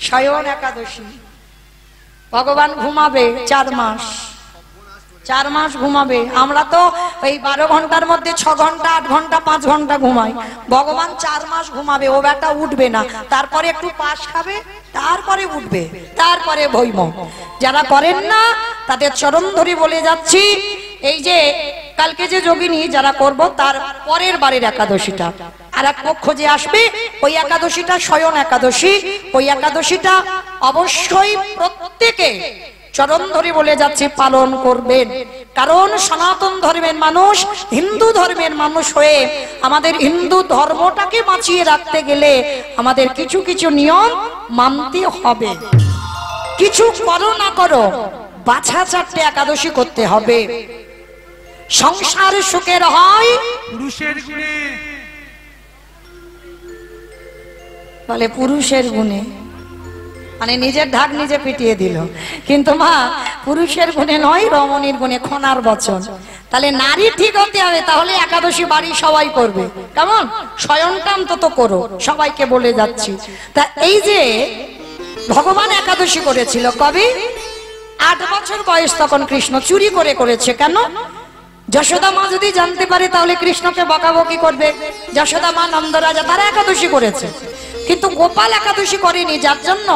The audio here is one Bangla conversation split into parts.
শয়ন একাদশী। ভগবান ঘুমাবে 4 মাস, 4 মাস ঘুমাবে। আমরা তো এই 12 ঘন্টার মধ্যে 6 ঘন্টা 8 ঘন্টা 5 ঘন্টা ঘুমাই। ভগবান 4 মাস ঘুমাবে, ও বেটা উঠবে না, তারপরে একটু পাশ খাবে, তারপরে উঠবে, তারপরে ভৈম। যারা করেন না তাদের চরণ ধরে বলে যাচ্ছি, এই যে কালকে যে যোগিনী যারা করব তার পরের বারের একাদশীটা আর এক পক্ষ যে আসবে, ওই একাদশীটা শয়ন একাদশী। ওই একাদশীটা অবশ্যই প্রত্যেকে চরণ ধরে বলে যাচ্ছে পালন করবেন। কারণ সনাতন ধর্মের মানুষ, হিন্দু ধর্মের মানুষ হয়ে আমাদের হিন্দু ধর্মটাকে বাঁচিয়ে রাখতে গেলে আমাদের কিছু কিছু নিয়ম মানতে হবে। কিছু করো না করো, বাছা 4টে একাদশী করতে হবে। সংসার সুখের হয় পুরুষের গুণে, বলে পুরুষের গুণে, মানে নিজের ঢাক নিজে পিটিয়ে দিল। কিন্তু মা পুরুষের গুণে নয়, রমণীর গুণে, খনার বচন। তাহলে নারী ঠিক হতে হবে, তাহলে একাদশী বাড়ি সবাই করবে। কেমন? শয়নটা অন্তত করো, সবাইকে বলে যাচ্ছি। তা এই যে ভগবান একাদশী করেছিল কবে? 8 বছর বয়স তখন কৃষ্ণ চুরি করে করেছে। কেন? যশোদা মা যদি জানতে পারে তাহলে কৃষ্ণকে বকাবকি করবে। যশোদা মা, নন্দরাজা তারা একাদশী করেছে, কিন্তু গোপাল একাদশী করেনি। যার জন্য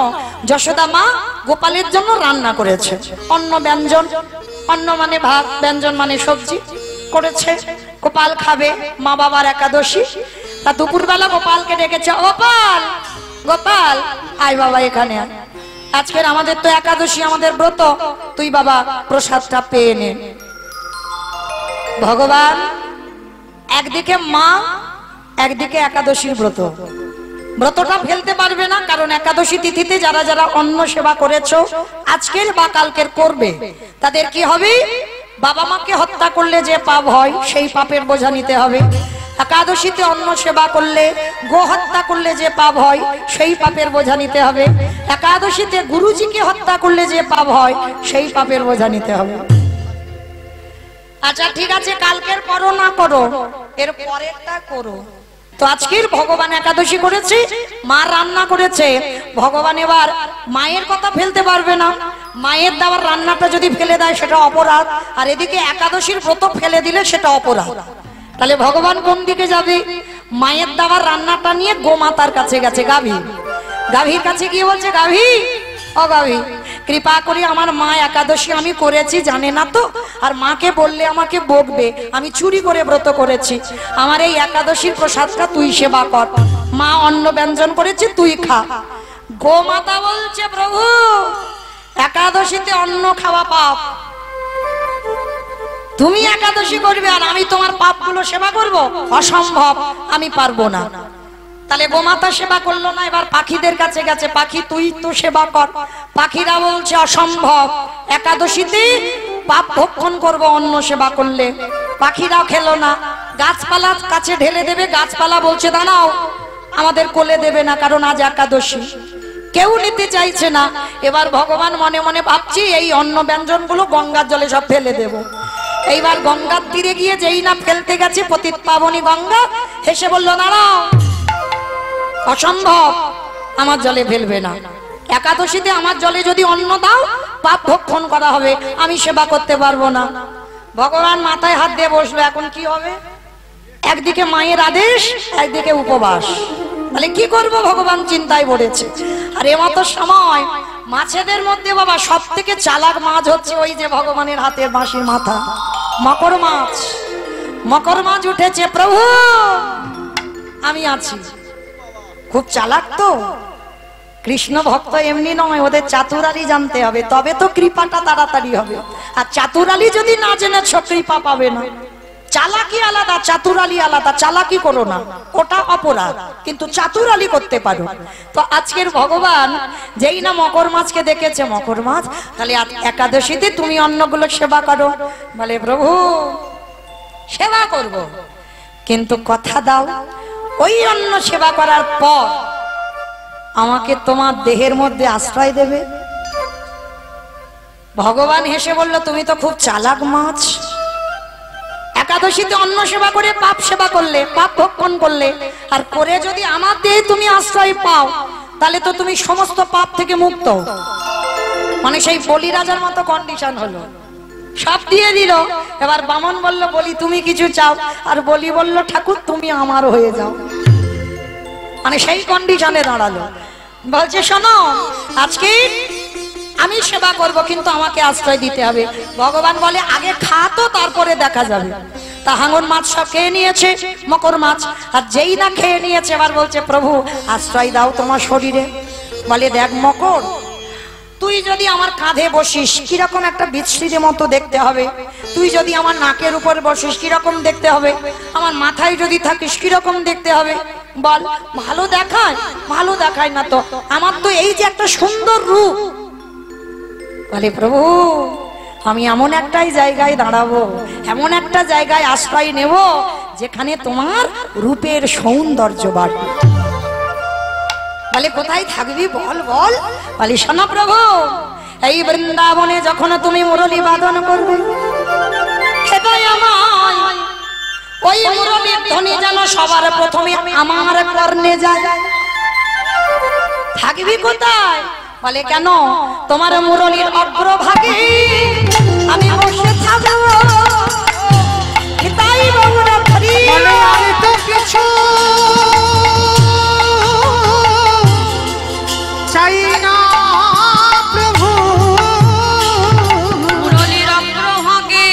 যশোদা মা গোপালের জন্য রান্না করেছে অন্ন ব্যঞ্জন। অন্ন মানে ভাত, ব্যঞ্জন মানে সবজি করেছে, গোপাল খাবে। মা বাবার একাদশী। তা দুপুরবেলা গোপালকে ডেকেছে, গোপাল গোপাল আয় বাবা এখানে আয়, আজকের আমাদের তো একাদশী, আমাদের ব্রত, তুই বাবা প্রসাদটা পেয়ে নে। ভগবান একদিকে মা, একদিকে একাদশীর ব্রত, ব্রতটা ফেলতে পারবে না। কারণ একাদশী তিথিতে যারা যারা অন্ন সেবা করেছো, আজকের বা কালকের করবে, তাদের কি হবে? বাবা মাকে হত্যা করলে যে পাপ হয় সেই পাপের বোঝা নিতে হবে। একাদশীতে অন্ন সেবা করলে, গো হত্যা করলে যে পাপ হয় সেই পাপের বোঝা নিতে হবে। একাদশীতে গুরুজিকে হত্যা করলে যে পাপ হয় সেই পাপের বোঝা নিতে হবে। আচ্ছা ঠিক আছে, কালকের করো না করো, এর পরেরটা করো। তো আজকের ভগবান একাদশী করেছে, মা রান্না করেছে। ভগবান এবার মায়ের কথা ফেলতে পারবে না। মায়ের দেওয়ার রান্নাটা যদি ফেলে দেয় সেটা অপরাধ, আর এদিকে একাদশীর ব্রত ফেলে দিলে সেটা অপরাধ। তাহলে ভগবান কোন দিকে যাবে? মায়ের দেওয়ার রান্নাটা নিয়ে গোমাতার কাছে গেছে। গাভীর কাছে গিয়ে বলছে, গাভী ও গাভী, কৃপা করে আমার মা একাদশী আমি করেছি জানে না তো, আর মাকে বললে আমাকে বকবে, আমি চুরি করে ব্রত করেছি, আমার এই একাদশীর প্রসাদটা তুই সেবা কর, মা অন্ন ব্যঞ্জন করেছে তুই খা। গোমাতা বলছে, প্রভু একাদশীতে অন্ন খাওয়া পাপ, তুমি একাদশী করবে আর আমি তোমার পাপগুলো সেবা করব? অসম্ভব, আমি পারবো না। তাহলে গোমাতা সেবা করলো না, এবার পাখিদের কাছে গেছে, পাখি তুই তো সেবা কর। পাখিরা বলছে অসম্ভব, একাদশীতে পাপ ভক্ষণ করব অন্ন সেবা করলে। পাখিরাও খেলো না। গাছপালা কাছে ঢেলে দেবে, গাছপালা বলছে দাঁড়াও, আমাদের কোলে দেবে না, কারণ আজ একাদশী। কেউ নিতে চাইছে না। এবার ভগবান মনে মনে ভাবছি এই অন্ন ব্যঞ্জন গুলো গঙ্গার জলে সব ফেলে দেব। এইবার গঙ্গার তীরে গিয়ে যেই না ফেলতে গেছে, পতিত পাবনী গঙ্গা হেসে বলল, দাঁড়াও, অসম্ভব, আমার জলে ফেলবে না। একাদশীতে আমার জলে যদি অন্ন দাও পাপ ভক্ষণ করা হবে, আমি সেবা করতে পারবো না। ভগবান মাথায় হাত দিয়ে বসলো, এখন কি হবে? একদিকে মায়ের আদেশ, একদিকে উপবাস। তাহলে কি করব? ভগবান চিন্তায় পড়েছে। আর এমতো সময় মাছেদের মধ্যে বাবা সব থেকে চালাক মাছ হচ্ছে ওই যে ভগবানের হাতের বাঁশির মাথা, মকর মাছ। মকর মাছ উঠেছে, প্রভু আমি আছি। খুব চালাক তো, কৃষ্ণ ভক্ত এমনি নয়, ওদের চাতুরালি জানতে হবে, তবে তো কৃপাটা তাড়াতাড়ি হবে। আর চাতুরালি যদি না জেনেছ কৃপা পাবে না। চালাকি আলাদা, চাতুরালি আলাদা। চালাকি করো না, ওটা অপরাধ, কিন্তু চাতুরালি করতে পারো। তো আজকের ভগবান যেই না মকর মাছকে দেখেছে, মকর মাছ, তাহলে একাদশীতে তুমি অন্নগুলো সেবা করো। বলে, প্রভু সেবা করব, কিন্তু কথা দাও ওই অন্ন সেবা করার পর আমাকে তোমার দেহের মধ্যে আশ্রয় দেবে। ভগবান হেসে বলল, তুমি তো খুব চালাক মাছ। একাদশীতে অন্ন সেবা করে পাপ সেবা করলে, পাপ ভক্ষণ করলে, আর করে যদি আমার দেহে তুমি আশ্রয় পাও, তাহলে তো তুমি সমস্ত পাপ থেকে মুক্ত। মানে সেই বলি রাজার মতো কন্ডিশন হলো, সব দিয়ে দিল। এবার বামন বলল বলি তুমি কিছু চাও, আর বলি বলল ঠাকুর তুমি আমার হয়ে যাও। মানে সেই কন্ডিশনে দাঁড়ালো। বলছে শোনো, আজকে আমি সেবা করব, কিন্তু আমাকে আশ্রয় দিতে হবে। ভগবান বলে আগে খা তো, তারপরে দেখা যাবে। তা হাঙর মাছ সব খেয়ে নিয়েছে, মকর মাছ, আর যেই না খেয়ে নিয়েছে এবার বলছে প্রভু আশ্রয় দাও তোমার শরীরে। বলে দেখ মকর, তুই যদি আমার কাঁধে বসিস কিরকম একটা বিচ্ছিরির মতো দেখতে হবে, তুই যদি আমার নাকের উপর বসিস কিরকম দেখতে হবে, আমার মাথায় যদি থাকিস কিরকম দেখতে হবে বল। ভালো দেখায়? ভালো দেখায় না তো, আমার তো এই যে একটা সুন্দর রূপ। বলে প্রভু আমি এমন একটাই জায়গায় দাঁড়াবো, এমন একটা জায়গায় আশ্রয় নেব যেখানে তোমার রূপের সৌন্দর্য বাড়বে। বলে কোথায় থাকবি বল বল। বলে শোনো প্রভু, এই বৃন্দাবনে যখন তুমি মুরলী বাদন করবে, ওই মুরলীর ধ্বনি যেন সবার প্রথমে আমার কর্ণে যায়। থাকবি কোথায়? বলে কেন, তোমার মুরলীর অগ্রভাগে আমি বসে থাকবো। তাই বাবুরা ধরি আমি তো কিছু চাই না প্রভু, মুরলীর অগ্রভাগে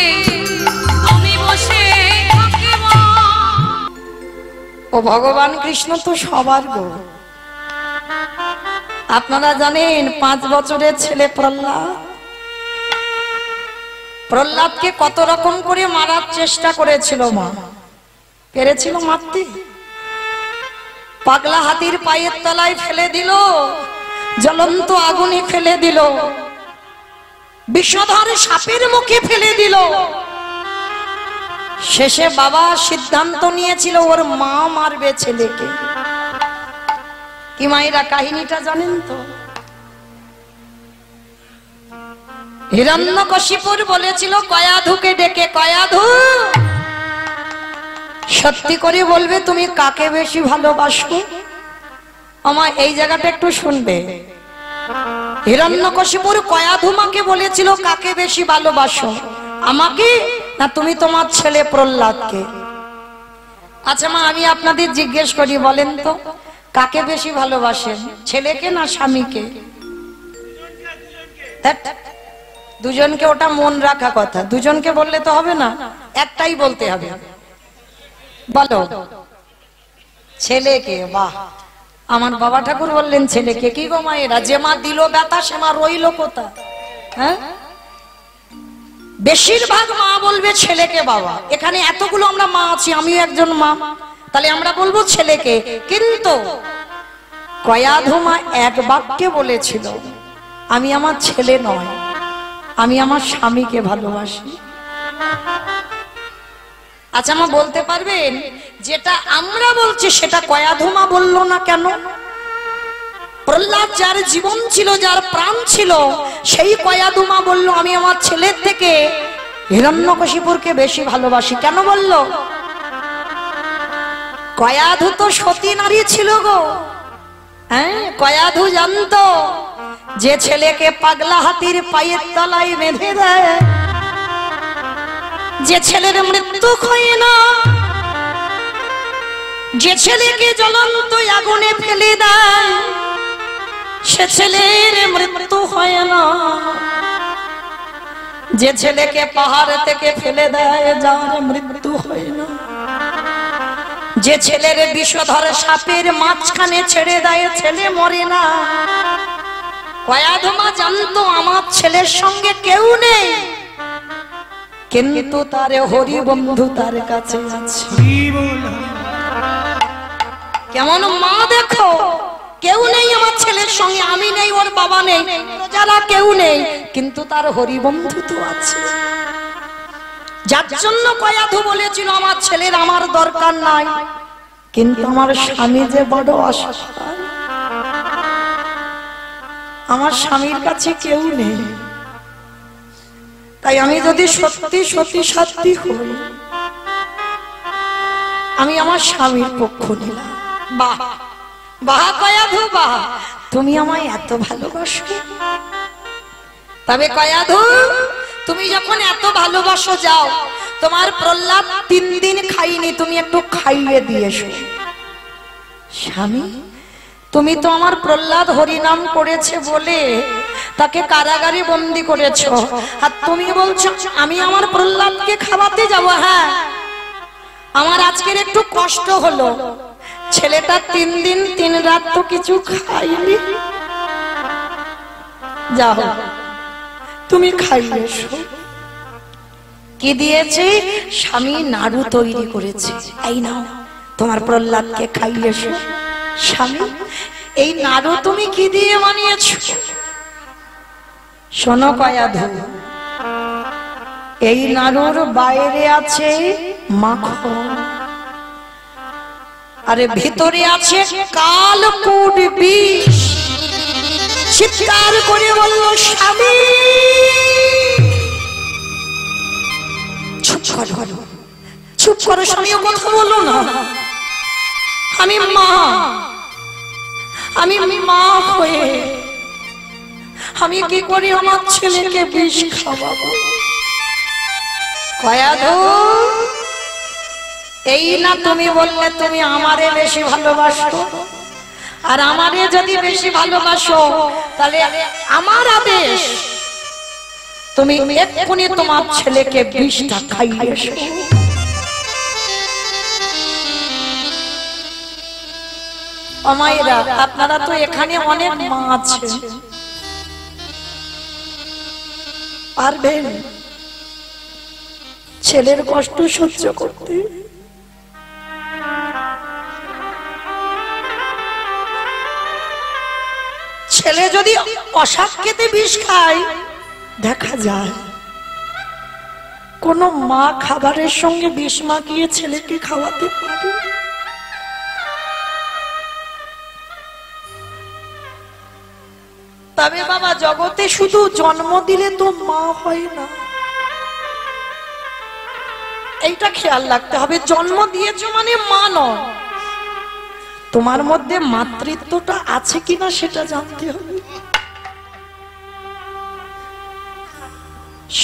আমি বসে থাকিব। ও ভগবান কৃষ্ণ তো সবার গো। আপনারা জানেন 5 বছরের ছেলে প্রহ্লাদকে কত রকম করে মারার চেষ্টা করেছিল মা, পেরেছিল মারতে? পাগলা হাতির পায়ের তলায় ফেলে দিল, জ্বলন্ত আগুনে ফেলে দিল, বিষধর সাপের মুখে ফেলে দিল। শেষে বাবা সিদ্ধান্ত নিয়েছিল ওর মা মারবে ছেলেকে। কি মায়েরা কাহিনীটা জানেন তো? হিরণ্যকশিপুর বলেছিল কয়াধুকে ডেকে, কয়াধু সত্যি করে বলবে তুমি কাকে বেশি ভালোবাসো? আমার এই জায়গাটা একটু শুনবে। হিরণ্যকশিপুর কয়াধু মাকে বলেছিল কাকে বেশি ভালোবাসো, আমাকে না তুমি তোমার ছেলে প্রহ্লাদকে? আচ্ছা মা আমি আপনাদের জিজ্ঞেস করি, বলেন তো কাকে বেশি ভালোবাসেন, ছেলেকে না স্বামীকে? দুজনকে, ওটা মন রাখা কথা। দুজনকে বললে তো হবে না, একটাই বলতে হবে। বলো ছেলেকে। বাহ, আমার বাবা ঠাকুর বললেন ছেলেকে। কি গো মায়েরা, যে মা দিল ব্যথা সে মা রইল কোথা? হ্যাঁ, বেশিরভাগ মা বলবে ছেলেকে বাবা। এখানে এতগুলো আমরা মা আছি, আমিও একজন মা, তাহলে আমরা বলবো ছেলেকে। কিন্তু কয়াধু মা এক বাক্যে বলেছিল আমি আমার ছেলে নয়, আমি আমার স্বামীকে ভালোবাসি। আচ্ছা মা বলতে পারবেন যেটা আমরা বলছি সেটা কয়াধু মা বললো না কেন? প্রহ্লাদ যার জীবন ছিল, যার প্রাণ ছিল, সেই কয়াধু মা বললো আমি আমার ছেলের থেকে হিরণ্যকশিপুরকে বেশি ভালোবাসি। কেন বললো? কয়াধু তো সতী নারী ছিল গো। হ্যাঁ, কয়াধু জানতো যে ছেলেকে পাগলা হাতির পায়ের তলায় বেঁধে দেয়, যে ছেলের মৃত্যু হয় না, যে ছেলেকে জ্বলন্ত আগুনে ফেলে দেয়, সে ছেলের মৃত্যু হয় না। যে ছেলেকে পাহাড় থেকে ফেলে দেয়, যার মৃত্যু হয় না। যে ছেলের বিষধর সাপের মাঝখানে ছেড়ে দেয়, ছেলে মরে না। কয়াধু মা জানতো আমার ছেলের সঙ্গে কেউ নেই, কিন্তু তার হরি বন্ধু তার কাছে আছে। কেমন মা দেখো, কেউ নেই আমার ছেলের সঙ্গে, আমি নেই, ওর বাবা নেই, যারা কেউ নেই, কিন্তু তার হরি বন্ধু তো আছে। যার জন্য কয়াধু বলেছিল আমার ছেলের আমার দরকার নাই, কিন্তু আমার স্বামী যে বড় অসহায়, আমার স্বামীর কাছে কেউ নেই, তাই আমি যদি সত্যি সত্যি সত্যি হই, আমি আমার স্বামীর পক্ষ নিলাম। বাহ বাহ কয়াধু বাহ, তুমি আমায় এত ভালোবাসো? তবে কয়াধু, তুমি যখন এত ভালোবাসো, যাও, তোমার প্রহ্লাদ 3 দিন খাইনি, তুমি একটু খাইয়ে দিয়েছো। স্বামী, তুমি তো আমার প্রহ্লাদ হরিনাম করেছে বলে তাকে কারাগারে বন্দী করেছো, আর তুমি বলছো আমি আমার প্রহ্লাদকে খাওয়াতে যাব? হ্যাঁ, আমার আজকের একটু কষ্ট হলো, ছেলেটা 3 দিন 3 রাত তো কিছু খাইনি। যাও, তুমি খাইয়েছো। কি দিয়েছে? স্বামী নাড়ু তৈরি করেছে, এই নাও তোমার প্রহ্লাদকে খাইয়েছো। স্বামী, এই নাড়ু তুমি কি দিয়ে বানিয়েছো? শোনো কয়াধু, এই নাড়ুর বাইরে আছে মাখন, আরে ভিতরে আছে কালকূট বিষ। চিৎকার করে বলল স্বামী, চুপ করো, চুপ করো স্বামী, কথা বলো না। আমি মা হয়ে আমি কি করে আমার ছেলেকে বিষ খাওয়াবো? কয়াধু, এই না তুমি বললে তুমি আমারে বেশি ভালোবাসো, আর আমারে যদি বেশি ভালোবাসো তাহলে আমার আদেশ, তুমি এক্ষুনি তোমার ছেলেকে বিষটা খাইয়েছো। মায়েরা, আপনারা তো এখানে অনেক মা আছে, পারবেন ছেলের কষ্ট সহ্য করতে? ছেলে যদি অশাক খেতে বিষ খায়, দেখা যায় কোন মা খাবারের সঙ্গে বিষ মাখিয়ে ছেলেকে খাওয়াতে পারে? তবে বাবা, জগতে শুধু জন্ম দিলে তো মা হয় না, এইটা খেয়াল রাখতে হবে। জন্ম দিয়েছো মানে মা নয়, তোমার মধ্যে মাতৃত্বটা আছে কিনা সেটা জানতে হবে।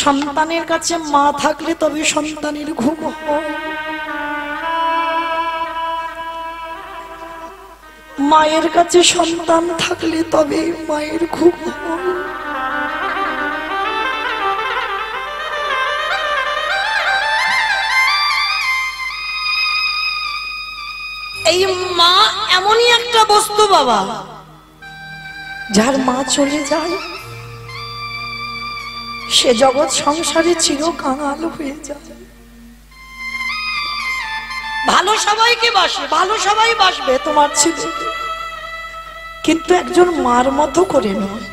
সন্তানের কাছে মা থাকলে তবে সন্তানের ঘুম হয়, মায়ের কাছে সন্তান থাকলে তবে মায়ের ঘুম হয়। এই মা এমনই একটা বস্তু বাবা, যার মা চলে যায় সে জগৎ সংসারে চিরকাল হয়ে যায়। ভালো সবাইকে বাসে, ভালো সবাই বাসবে তোমার ছেলে, কিন্তু একজন মার মতো করে নয়।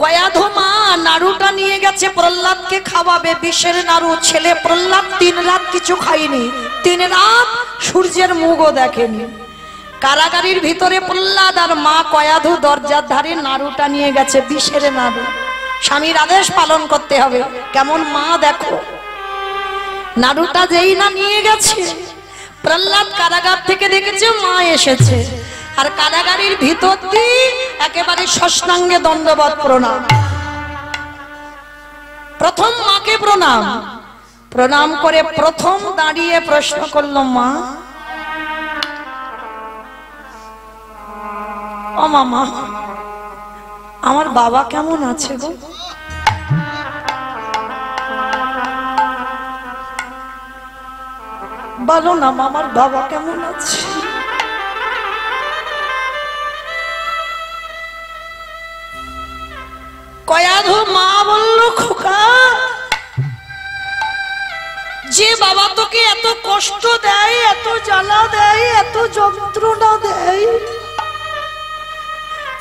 কয়াধু মা নাড়ুটা নিয়ে গেছে, প্রহ্লাদকে খাওয়াবে, বিষের নাড়ু। ছেলে প্রহ্লাদ 3 রাত কিছু খায়নি, 3 রাত সূর্যের মুখও দেখেনি। কারাগারের ভিতরে প্রহ্লাদ আর মা কয়াধু দরজার ধারে নাড়ুটা নিয়ে গেছে, বিষের নাড়ু। স্বামীর আদেশ পালন করতে হবে, কেমন মা দেখো। নাড়ুটা যেই না নিয়ে গেছে, প্রহ্লাদ কারাগার থেকে দেখেছে মা এসেছে, আর কারাগারের ভিতর দিয়ে একেবারে ষষ্ঠাঙ্গে দণ্ডবত প্রণাম। প্রথম মাকে প্রণাম, প্রণাম করে প্রথম দাঁড়িয়ে প্রশ্ন করলো, মা, ও মামা, আমার বাবা কেমন আছে গো? বলো না আমার বাবা কেমন আছে? কয়াধু মা বলল, খোকা, যে বাবা তোকে এত কষ্ট দেয়, এত জ্বালা দেয়, এত যন্ত্রণা দেয়,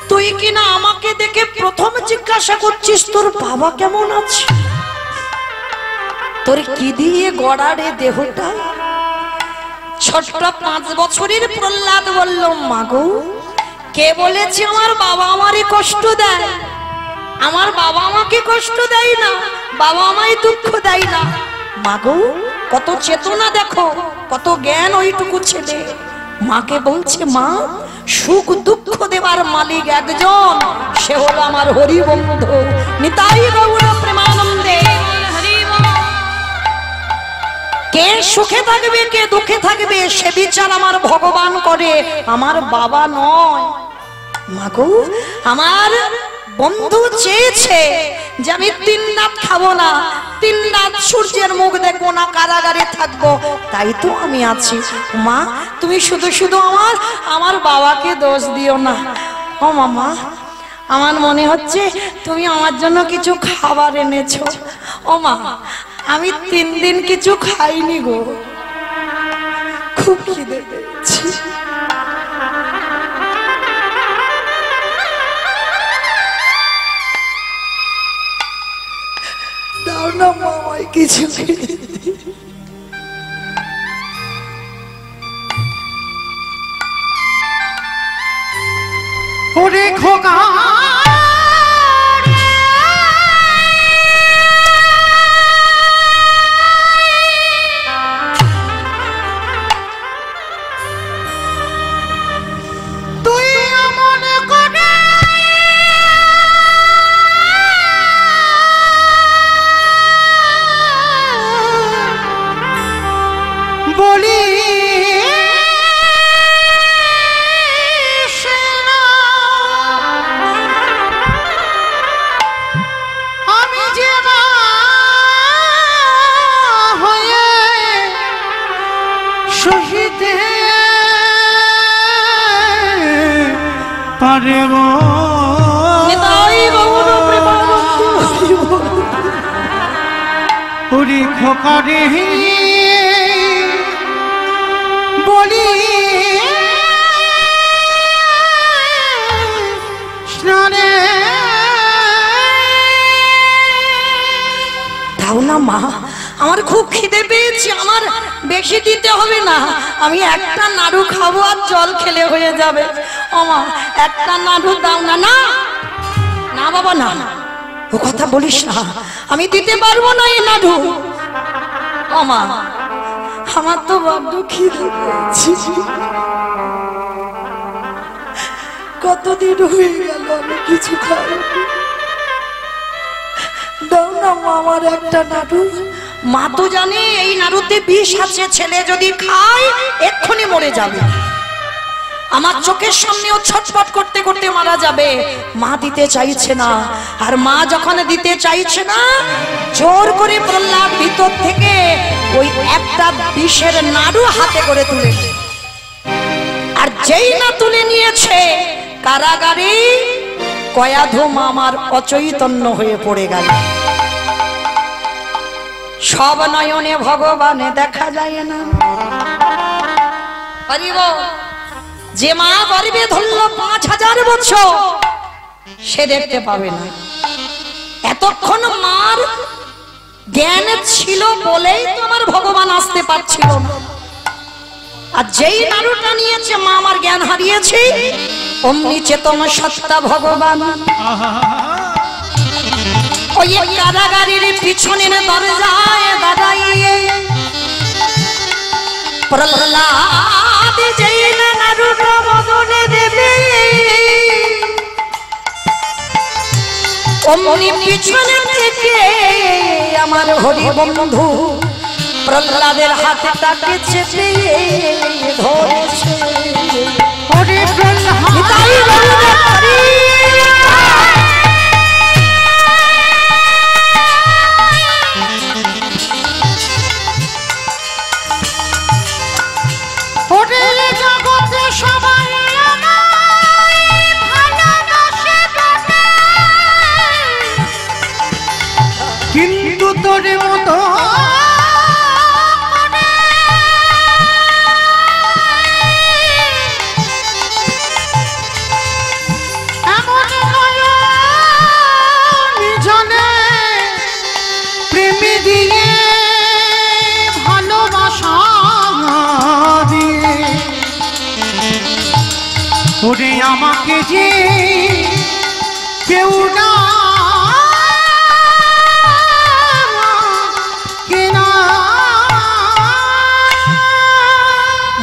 তুই কিনা আমাকে দেখে প্রথম জিজ্ঞাসা করছিস তোর বাবা কেমন আছে? তোর কি দিয়ে গড়া রে দেহটা? ছোট্ট 5 বছরের প্রহ্লাদ বলল, মাগো, কে বলেছে আমার বাবা আমারে কষ্ট দেয়? আমার বাবা আমাকে কষ্ট দেয় না, বাবা আমায় দুঃখ দেয় না। মাগো, কত চেতনা দেখো, কত জ্ঞান ওইটুকু ছেলে। মাকে বলছে, মা, সুখ দুঃখ দেবার মালিক একজন, সে হলো আমার হরি বন্ধু। নিতাই গৌর প্রেমানন্দে। কে সুখে থাকবে কে দুঃখে থাকবে সে বিচার আমার ভগবান করে, আমার বাবা নয়। মাগো আমার বন্ধু চেয়েছে যে আমি 3 রাত খাবো না, 3 রাত সূর্যের মুখ দেখবো না, কারাগারে থাকবো, তাই তো আমি আছি। মা তুমি শুধু শুধু আমার বাবাকে দোষ দিও না। ও মামা আমার মনে হচ্ছে তুমি আমার জন্য কিছু খাবার এনেছো। ও মা আমি 3 দিন কিছু খাইনি গো, খুব খিদে পেয়েছি। দাও না মামাই কিছু। ওরে খোকা ওরে খোকারে বলি স্নানে দাও না মা, আমার খুব খিদে পেয়েছি, আমার বেশি দিতে হবে না, আমি একটা নাড়ু খাবো আর জল খেলে হয়ে যাবে। ও মা একটা নাড়ু দাও না। না না বাবা না, ও কথা বলিস না, আমি দিতে পারবো না এই নাড়ু। ও মা আমার তো বড্ড খিদে পেয়েছি, কতদিন হয়ে গেল আমি কিছু খাইনি। দাও না মা আমার একটা নাড়ু। মা তো জানে এই নাড়ুতে বিষ আছে, ছেলে যদি খায় এক্ষুনি মরে যাবে, আমার চোখের সামনেও ছটফট করতে করতে মারা যাবে। মা দিতে চাইছে না, আর মা যখন দিতে চাইছে না জোর করে প্রহ্লাদ ভিতর থেকে ওই একটা বিষের নাড়ু হাতে করে তুলে, আর যেই না তুলে নিয়েছে কারাগারে কয়াধু মামার অচৈতন্য হয়ে পড়ে গেল। সব নয়নে ভগবানে দেখা যায় না। যে মা গর্ভে ধরল 5000 বছর সে দেখতে পাবে না। এতক্ষণ মার জ্ঞান ছিল বলেই তো আমার ভগবান আসতে পারছিল না, আর যেই নাড়ুটা নিয়েছে মা আমার জ্ঞান হারিয়েছে। অমনি চেতন সত্তা ভগবান ওই কারাগারের পিছনের দরজায় দাঁড়াইয়ে প্রহ্লাদ যেই না নাড়ুটা মদনে দেবে, অমনি পিছনে থেকে আমার হরি বন্ধু প্রহ্লাদের হাতটাকে চেপে ধরেছে। ওরে প্রহ্লাদ জগতে সবাই কিন্তু তোর মতো এমন নিজনে প্রেমী দিয়ে ভালোবাসা দিয়ে ওরে আমাকে যে কেউ না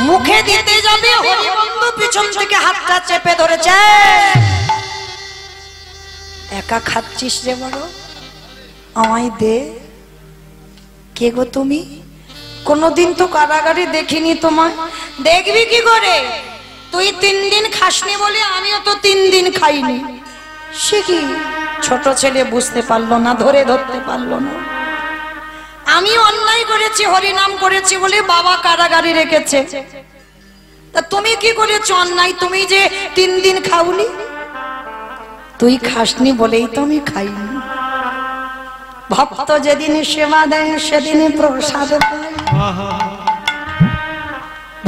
মুখে দিতে যাবে হরি বন্ধু পিছন থেকে হাতটা চেপে ধরেছে। একা খাচ্ছিস রে বড়, আমায় দে। কে গো তুমি? কোনদিন তো কারাগারে দেখিনি তোমায়। দেখবি কি করে? তুই 3 দিন খাসনি বলে আমিও তো 3 দিন খাইনি। সে কি? ছোট ছেলে বুঝতে পারলো না, ধরতে পারলো না। আমি অন্যায় করেছি, হরিনাম করেছি বলে বাবা কারাগারে রেখেছে। তা তুমি কি করেছো অন্যায়? তুমি যে 3 দিন খাওনি। তুই খাসনি বলেই তো আমি খাইনি। ভক্ত যেদিন সেবা দেয় সেদিন প্রসাদ পায়,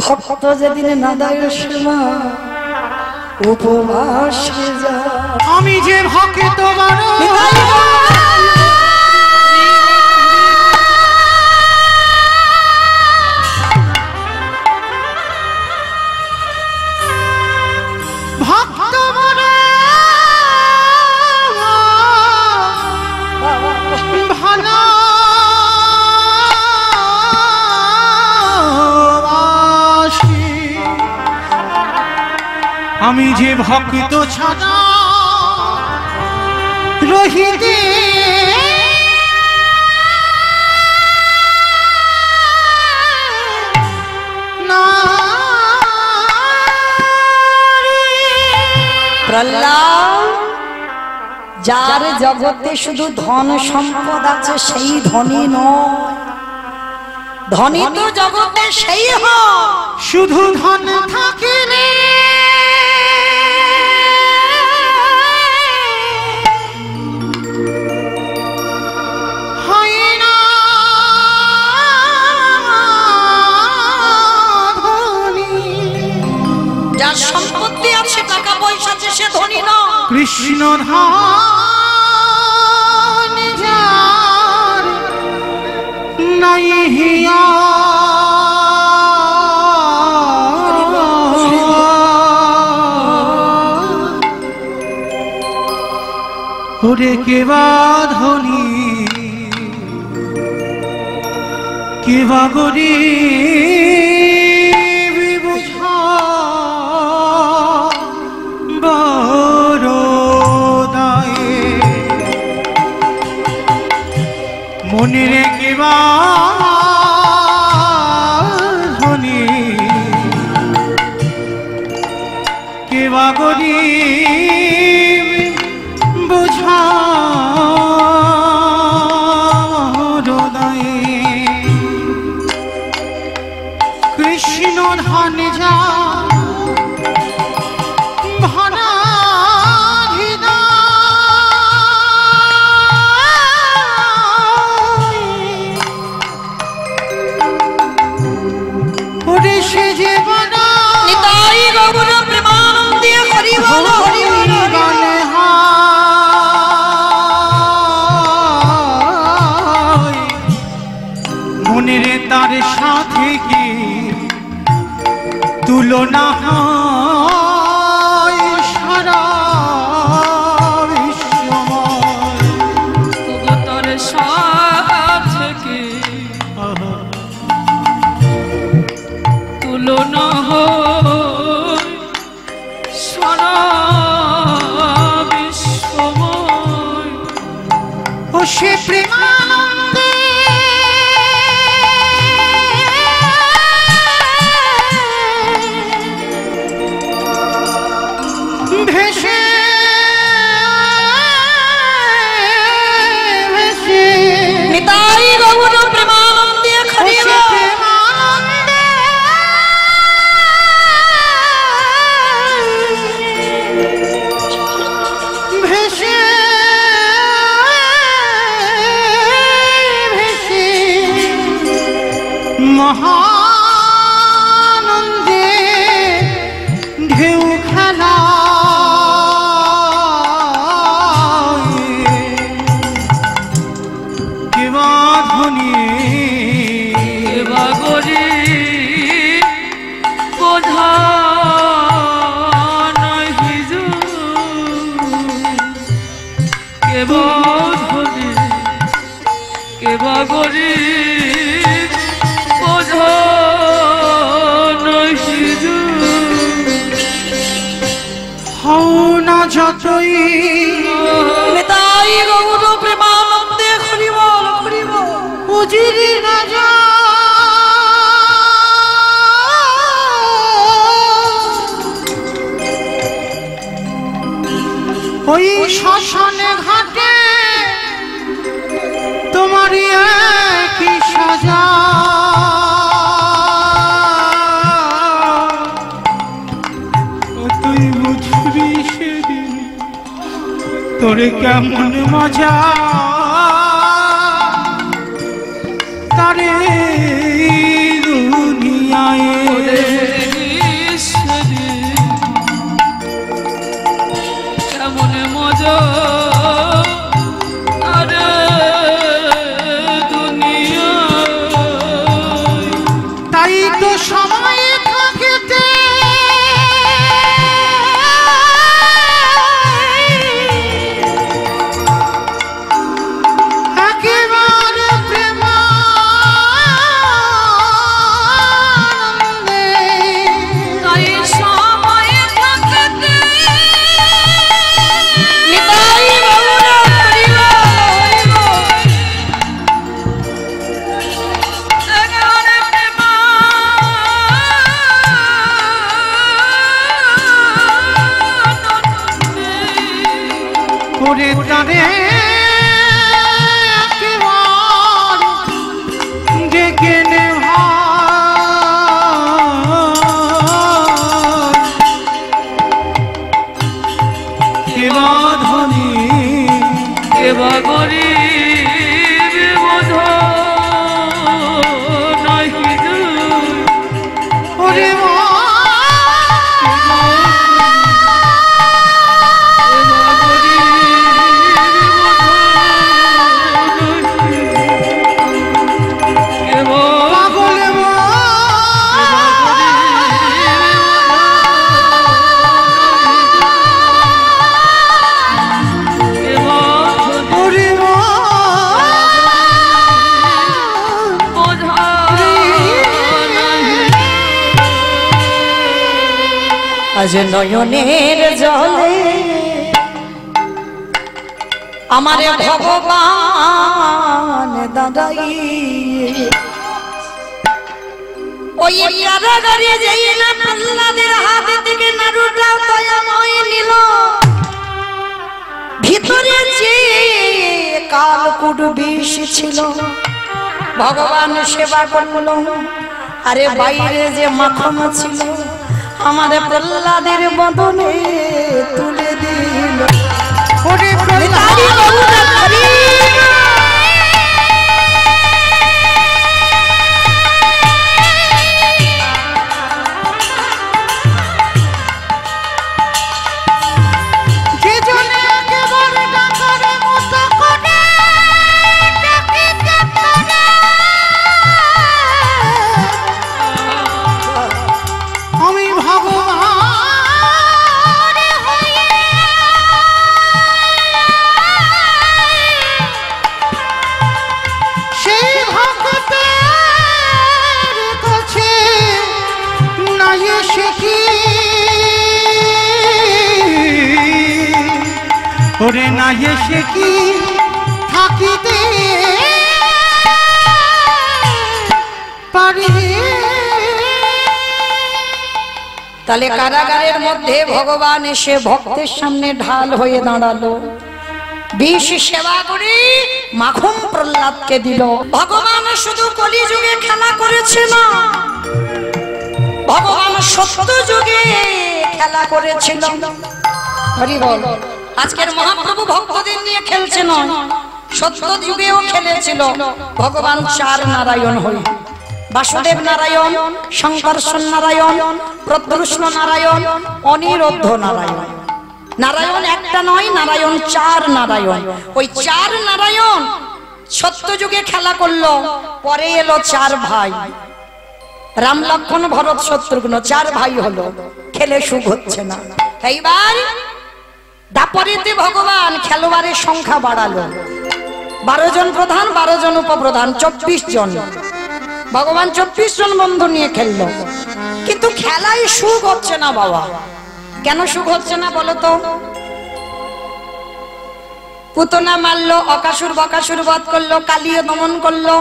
ভক্ত যেদিন না দেয় সেবা উপবাসে যায়। আমি যে ভক্ত বড় ভক্ত বড় ভালোবাসি, আমি যে ভক্ত ছাড়া রহিতে না। প্রহ্লাদ, যার জগতে শুধু ধন সম্পদ আছে সেই ধনী নয়, ধনী তো জগতে সেই হয় শুধু ধন থাকিলে হয় না ধনী। যার সম্পত্তি আছে, টাকা পয়সা আছে, সে ধনী নয়। কৃষ্ণ ধান যার নাই হিয়া ওরে কেবা ধনী কেবা গরিব বুঝা বড় দায়ে মনে রে কেবা ধনী কেবা গরিব বুঝা হৃদয়ে। কৃষ্ণ ধান যা ভরা হৃদয় ওরে সে যে বনা নিতাই গৌর প্রেমানন্দে হরি বল হরি বল গানে হায় মনে রে তার সাথে কি তুলনা হয় সারা বিশ্বময়। তোর সাথে কি তুলনা হয় সারা বিশ্বময়। ও সে প্রেমানন্দে ভেসে ভেসে নিতাই গৌর প্রেমানন্দে হরি সে বল প্রেমানন্দে ভেসে ভেসে মহানন্দে ঢেউ খেলা কেবা ধনী কেবা গরিব বোঝা নাহি কেবা ধনী কেবা গরিব বোঝা নাহি তুই নিতাই গৌর প্রেমানন্দে হরি বল হরি বল। উজিরি রাজা ওই শ্মশানে ঘাটে তোমারই একই সাজা তুই বুঝবি সেদিন তোরে কেমন মজা তারে দুনিয়ায় কেমন মজা আরে দুনিয়া। তাই তো সময় থাকতে একেবারে প্রেমানন্দে তাই সময় থাকতে নিতাই গৌর হরি বল হরি বল। একেবারে প্রেমানন্দে করে তারে একেবারে ডেকে নে কেবা ধনী কেবা গরিব বোধ নাহি দুই। ওরে কেবা গরিব বোধ নাহি। কেবা পাগল ওরে আজ নয়নের জলে আমারে ভগবান দাদাই ওই কারাগারে যেই না প্রহ্লাদের হাত থেকে নাড়ুটা দয়াময় নিল ভিতরে যে কালকুট বিষ ছিল ভগবান সেবা করল আরে বাইরে যে মাখন ছিল আমাদের প্রহ্লাদের বদনে তুলে দিল। ওরে নিতাই গৌর হরি যে জনে একেবারে ডাকারে মতো করে ডাকিতে পারে আমি ভগবান হয়ে সেই ভক্তের কাছে না এসে কি ওরে না এসে কি থাকিতে পারি তাহলে কারাগারের মধ্যে ভগবান এসে ভক্তের সামনে ঢাল হয়ে দাঁড়ালো বিষ সেবা করে মাখন প্রহ্লাদকে দিল। ভগবান শুধু কলিযুগে খেলা করেছে না ভগবান সত্য যুগে খেলা করেছিল। হরি বল। আজকের মহাপ্রভু ভক্তদের নিয়ে খেলছে না সত্য যুগেও খেলেছিল ভগবান চার নারায়ণ হয়ে বাসুদেব নারায়ণ শঙ্কর্ষণ নারায়ণ প্রদ্যুষ্ণ নারায়ণ অনিরুদ্ধ নারায়ণ। নারায়ণ একটা নয় নারায়ণ চার নারায়ণ। ওই চার নারায়ণ সত্য যুগে খেলা করলো পরে এলো চার ভাই রাম লক্ষ্মণ ভরত শত্রুঘ্ন চার ভাই হলো খেলে সুখ হচ্ছে না। এইবার দাপরেতে ভগবান খেলোয়াড়ের সংখ্যা বাড়ালো 12 জন প্রধান 12 জন উপপ্রধান 24 জন ভগবান 24 জন বন্ধু নিয়ে খেললো কিন্তু খেলায় সুখ হচ্ছে না বাবা। কেন সুখ হচ্ছে না বলো তো? পুতনা মারলো, অকাসুর বকাসুর বধ করলো, কালিও দমন করলো,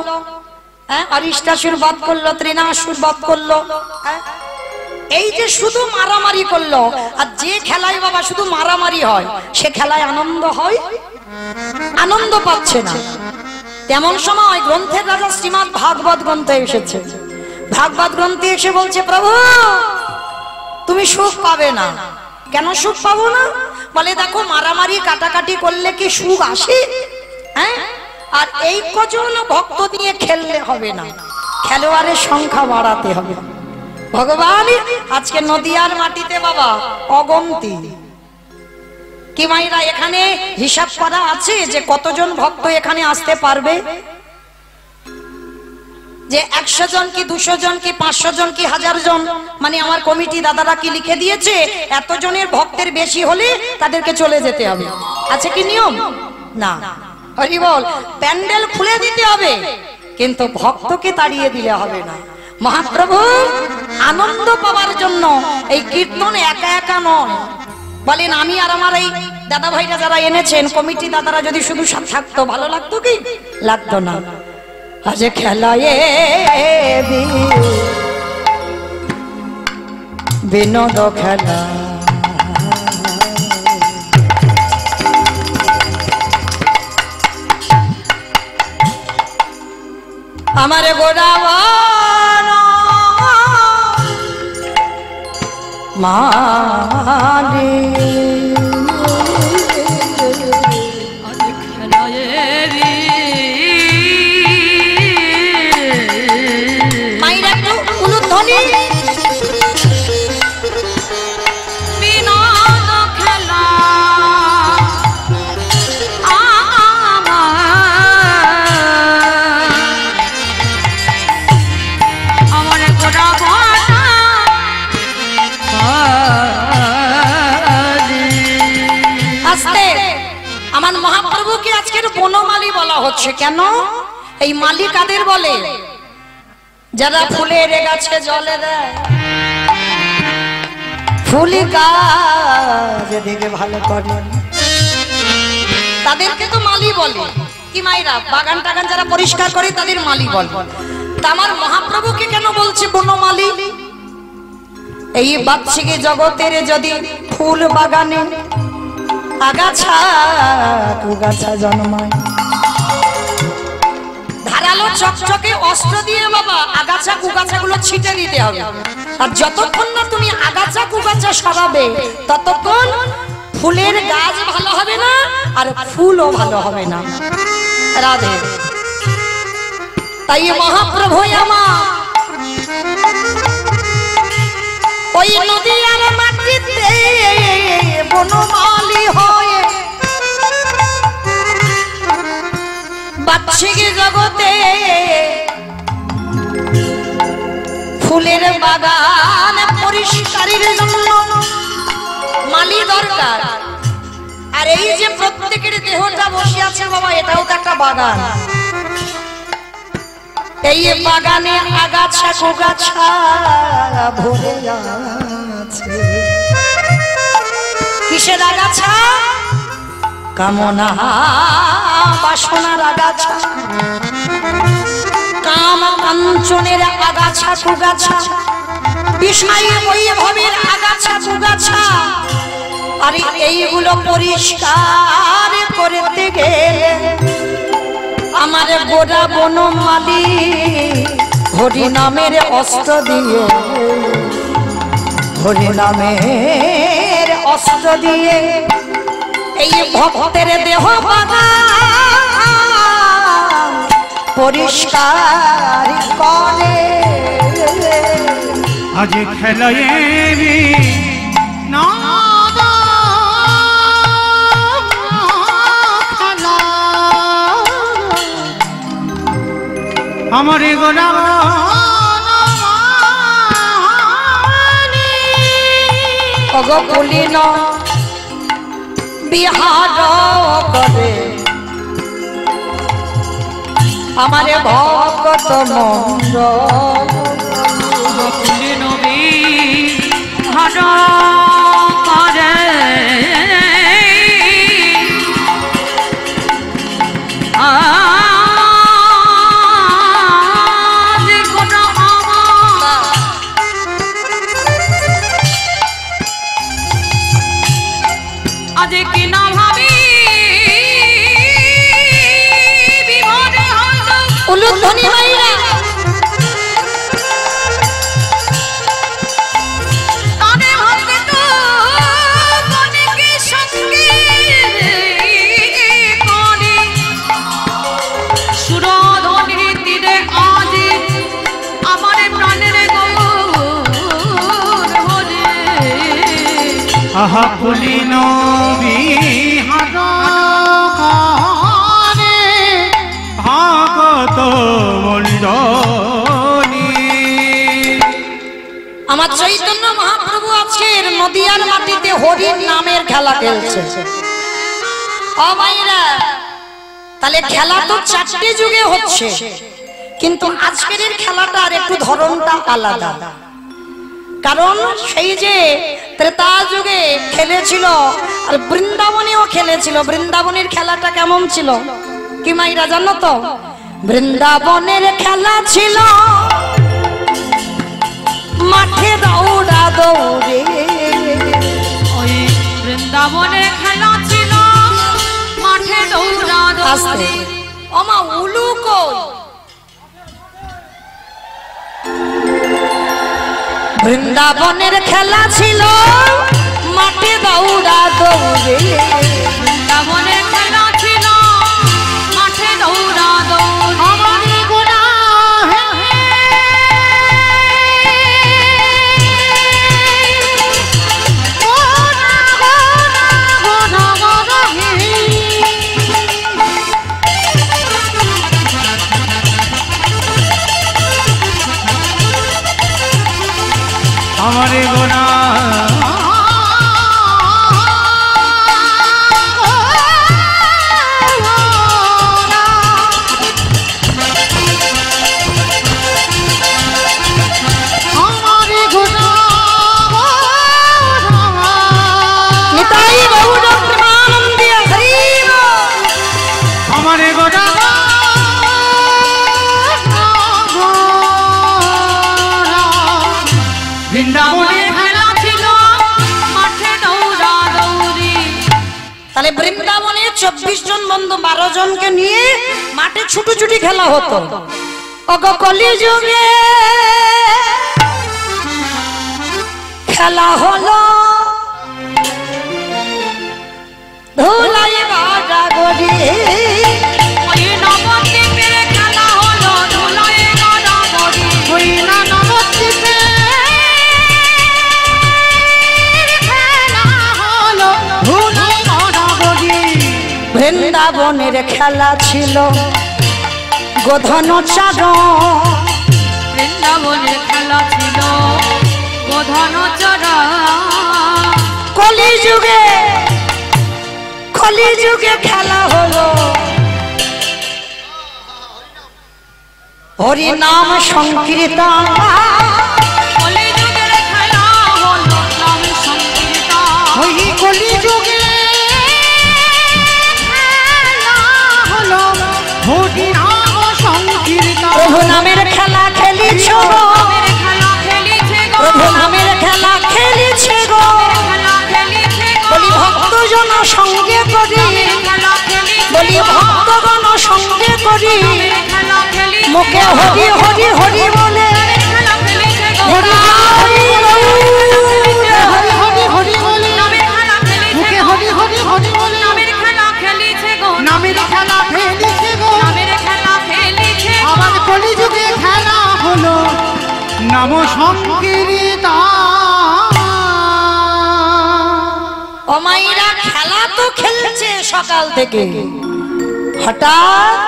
হ্যাঁ, অরিষ্টাসুর বধ করলো, তৃণাসুর বধ করলো। এই যে শুধু মারামারি করলো, আর যে খেলায় বাবা শুধু মারামারি হয় সে খেলায় আনন্দ হয়? আনন্দ পাচ্ছে না। তেমন সময় গ্রন্থের রাজা শ্রীমদ্ ভাগবত গ্রন্থে এসেছে। ভাগবত গ্রন্থে এসে বলছে, প্রভু তুমি সুখ পাবে না। কেন সুখ পাবো না? বলে দেখো, মারামারি কাটাকাটি করলে কি সুখ আসে? হ্যাঁ, আর এই কজন ভক্ত নিয়ে খেললে হবে না, খেলোয়াড়ের সংখ্যা বাড়াতে হবে। ভগবান আজকে নদিয়ার মাটিতে বাবা অগন্তি। কি মাইরা এখানে হিসাব করা আছে যে কতজন ভক্ত এখানে আসতে পারবে? যে 100 জন কি 200 জন কি 500 জন কি 1000 জন, মানে আমার কমিটি দাদারা কি লিখে দিয়েছে এত জনের ভক্তের বেশি হলে তাদেরকে চলে যেতে হবে? আছে কি নিয়ম? না। হরি বল। প্যান্ডেল খুলে দিতে হবে, কিন্তু ভক্তকে তাড়িয়ে দিলে হবে না। মহাপ্রভু আনন্দ পাওয়ার জন্য এই কীর্তন একা একা নয়। বলেন আমি আর আমার এই দাদা ভাইরা যারা এনেছেন কমিটি দাদারা যদি শুধু থাকতো ভালো লাগতো কি? লাগতো না। আজ খেলায় বিনোদ খেলা, আমার গোড়াবান মালি মাইরা একটু উলুধ্বনি। বিনোদ খেলা আমার গোড়াবান আস্তে। আমার মহাপ্রভুকে আজকের বনমালী বলা হচ্ছে কেন? এই মালি কাদের বলে? যারা ফুলের গাছে জলে দেয়, ফুল গাছ দেখে ভালো করে, তাদেরকে তো মালি বলে। কি মাইরা বাগান টাগান যারা পরিষ্কার করে তাদের মালি বলে। তা আমার মহাপ্রভুকে কেন বলছে বনমালী? এই বাচ্চিকে জগতের যদি ফুল বাগানে আগাছা কুগাছা জন্মায়, ধারালো চকচকে অস্ত্র দিয়ে বাবা আগাছা কুগাছা গুলো ছিটে দিতে হবে। আর যতক্ষণ না তুমি আগাছা কুগাছা সরাবে ততক্ষণ ফুলের গাছ ভালো হবে না, আর ফুলও ভালো হবে না। রাধে। তাই মহাপ্রভু আমার ওই নদিয়ার মাটিতে বনমালী হয়ে বাচ্চিকে জগতে ফুলের বাগান পরিষ্কারের জন্য মালি দরকার। আর এই যে প্রত্যেকের দেহটা বসে আছে বাবা, এটাও তো একটা বাগান। এই বাগানে আগাছা কুগাছা ভরে আছে। কিসের আগাছা? কামনা বাসনার আগাছা, কাম কাঞ্চনের আগাছা কুগাছা, বিষয় বৈভবের আগাছা কুগাছা। আর এইগুলো পরিষ্কার করতে গেলে আমার গোড়া বনমালী হরি নামের অস্ত্র দিয়ে, হরি নামের অস্ত্র দিয়ে এই ভক্তের দেহ বাগান পরিষ্কার করে। আজ খেলায় না আমার গোনা অগপুলিন বিহার করে আমারে ভক্ত মন্দ বিহার করে আজে কি না ভাবি বিভোরে হলো উলুধ্বনি মাইরা তানে ভাববে তো মনেকে সঙ্গে করে সুরধনির তীরে আজ আমার প্রাণের গৌর হরে আহা ফুলিন বিহার করে ভাগত মণ্ডলী। আমার চৈতন্য মহাপ্রভু আজকের নদিয়ার মাটিতে হরির নামের খেলা খেলছে। ও ভাইরা, তাহলে খেলা তো চারটে যুগে হচ্ছে, কিন্তু আজকের এই খেলাটা আর একটু ধরনটা আলাদা। কারণ সেই যে ত্রেতা যুগে খেলেছিল আর বৃন্দাবনেও খেলেছিল, বৃন্দাবনের খেলাটা কেমন ছিল কি মাইরা জানো তো? বৃন্দাবনের খেলা ছিল মাঠে দৌড়া দৌড়ে, ওই বৃন্দাবনের খেলা ছিল মাঠে দৌড়া আস্তে দৌড়ে ওমা উলু কই? বৃন্দাবনের খেলা ছিল মাঠে দৌড়া দৌড়ে, বৃন্দাবনের খেলা ছিল মাঠে দৌড়া দৌড়ে আমারি গোনা আমারে গোনা আমারে গোনা নিতাই গৌর প্রেমানন্দে হরি বল। আমারে গোনা বৃন্দাবনের খেলা ছিল মাঠে দৌড়া দৌড়ি তাহলে বৃন্দাবনে 24 জন বন্ধু 12 জনকে নিয়ে মাঠে ছুটোছুটি খেলা হতো। ওগো কলিযুগে খেলা হলো ধুলাই বাজা গড়ি, ওই নবদ্বীপের খেলা হলো ধুলায় গড়াগড়ি ওই না নবদ্বীপে খেলা হলো ধুলাই গড়াগড়ি। বৃন্দাবনের খেলা ছিল গোধন চারণ, বৃন্দাবনের খেলা ছিল গোধন চড়া কলিযুগে কলিযুগে খেলা হলো হরি নাম সংকীর্তন, কলিযুগের খেলা হলো নাম সংকীর্তন ওই কলিযুগে খেলা হলো হরি নাম সংকীর্তন। প্রভু নামের খেলা খেলিছ গো, নামের খেলা খেলিছে গো প্রভু নামের খেলা খেলিছে গো, খেলা খেলিছে গো বলি ভক্তজন সঙ্গে করি, খেলা খেলিছে বলি ভক্তগণ সঙ্গে করি, খেলা খেলিছে মুখে হরি হরি হরি বলে খেলা খেলিছে গো হরি হরি হরি হরি হরি বলে নামের খেলা খেলিছে মুখে হরি হরি হরি বলে নামের খেলা খেলিছে গো নামের খেলা খেলিছে গো। নামের খেলা খেলিছে গো আবার কলিযুগে খেলা হলো নাম সংকীর্তন। অমাইরা খেলা তো খেলছে সকাল থেকে, হঠাৎ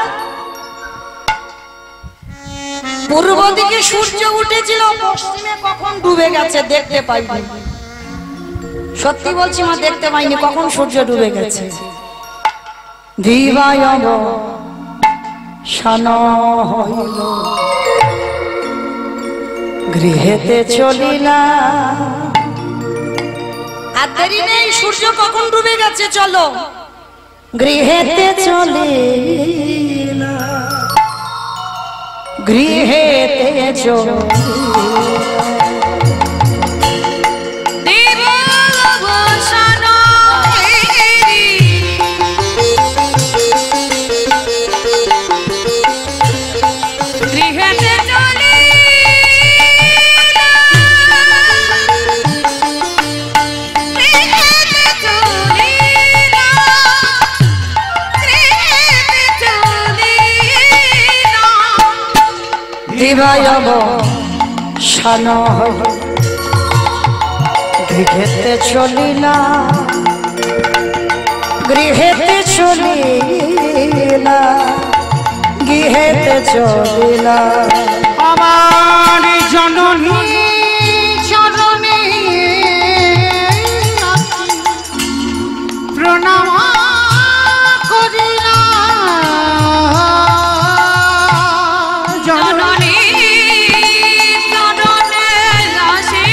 পূর্ব দিকে সূর্য উঠেছিল, পশ্চিমে কখন ডুবে গেছে দেখতে পাইনি। সত্যি বলছি মা, দেখতে পাইনি কখন সূর্য ডুবে গেছে। দিবায়ব শান হইল গৃহেতে চলিলা, আর দেরি নেই, সূর্য কখন ডুবে গেছে, চলো গৃহেতে চলিলা, গৃহেতে চলিলা। বিবাহ অবসান হল গৃহেতে চলিলা গৃহেতে চলিলা গৃহেতে চলিলা আমার জননী চরণে প্রণাম করিলা জননী চরণে আসি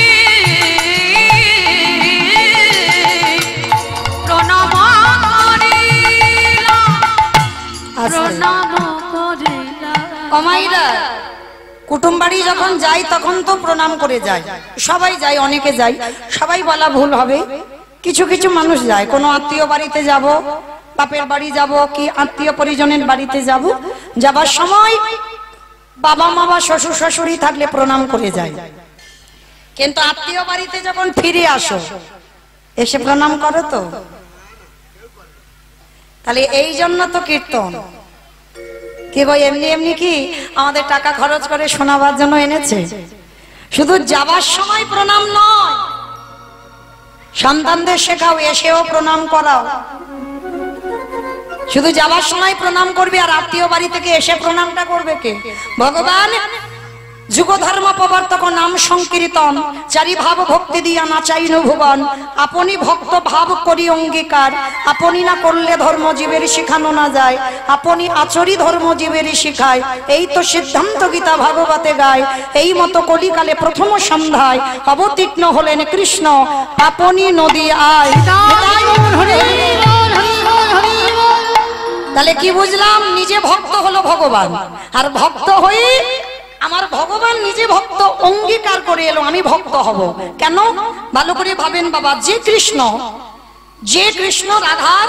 প্রণাম করিলা প্রণাম করিলা। কমাইরা কুটুম বাড়ি যখন যাই তখন তো প্রণাম করে যায়, সবাই যায়, অনেকে যায়, সবাই বলা ভুল হবে। কিছু কিছু মানুষ যায়, কোনো আত্মীয় বাড়িতে যাব, বাপের বাড়ি যাব কি আত্মীয় পরিজনের বাড়িতে যাব, যাবার সময় বাবা মা বা শ্বশুর শাশুড়ি থাকলে প্রণাম করে যায়। কিন্তু আত্মীয় বাড়িতে যখন ফিরে আসো এসে প্রণাম করো তো? তাহলে এই জন্য তো কীর্তন। কি গো এমনি এমনি কি আমাদের টাকা খরচ করে শোনাবার জন্য এনেছে? শুধু যাবার সময় প্রণাম নয়, সন্তানদের শেখাও এসেও প্রণাম করাও। শুধু যাবার সময় প্রণাম করবে আর আত্মীয় বাড়ি থেকে এসে প্রণামটা করবে কে? ভগবান যুগ ধর্ম প্রবর্তক নাম সংকীর্তন চারি ভাব ভক্তি দিয়া নাচাইন ভুবন আপনি ভক্ত ভাব করি অঙ্গীকার আপনি না করলে ধর্ম জীবের শিখানো না যায় আপনি আচরি ধর্ম জীবের শিখায় এই তো সিদ্ধান্ত গীতা ভাগবতে গায় এই মতো কলিকালে প্রথম সন্ধ্যায় অবতীর্ণ হলেন কৃষ্ণ আপনি নদী আয়। তাহলে কি বুঝলাম? নিজে ভক্ত হলো ভগবান, আর ভক্ত হয়ে আমার ভগবান নিজে ভক্ত অঙ্গীকার করে এলো আমি ভক্ত হব। কেন? ভালো করে ভাবেন বাবা, যে কৃষ্ণ রাধার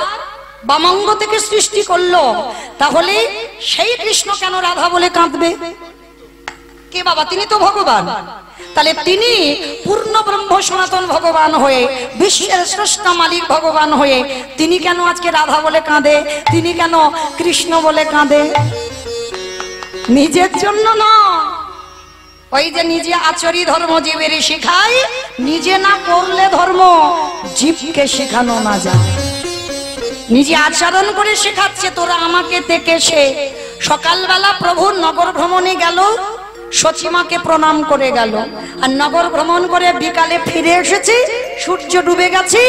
বামাঙ্গ থেকে সৃষ্টি করলো, তাহলে সেই কৃষ্ণ কেন রাধা বলে কাঁদবে? কে বাবা? তিনি তো ভগবান। তাহলে তিনি পূর্ণ ব্রহ্ম সনাতন ভগবান হয়ে বিশ্বের শ্রেষ্ঠ মালিক ভগবান হয়ে তিনি কেন আজকে রাধা বলে কাঁদে? তিনি কেন কৃষ্ণ বলে কাঁদে? নিজের জন্য না, ওই যে নিজে আচরি ধর্ম জীবের শিখায়, নিজে না করলে ধর্ম জীবকে শেখানো না যায়। নিজে আচরণ করে শেখাচ্ছে তোরা আমাকে দেখে। সে সকালবেলা প্রভুর নগর ভ্রমণে গেল, সচিমাকে প্রণাম করে গেল, আর নগর ভ্রমণ করে বিকালে ফিরে এসেছে, সূর্য ডুবে গেছে,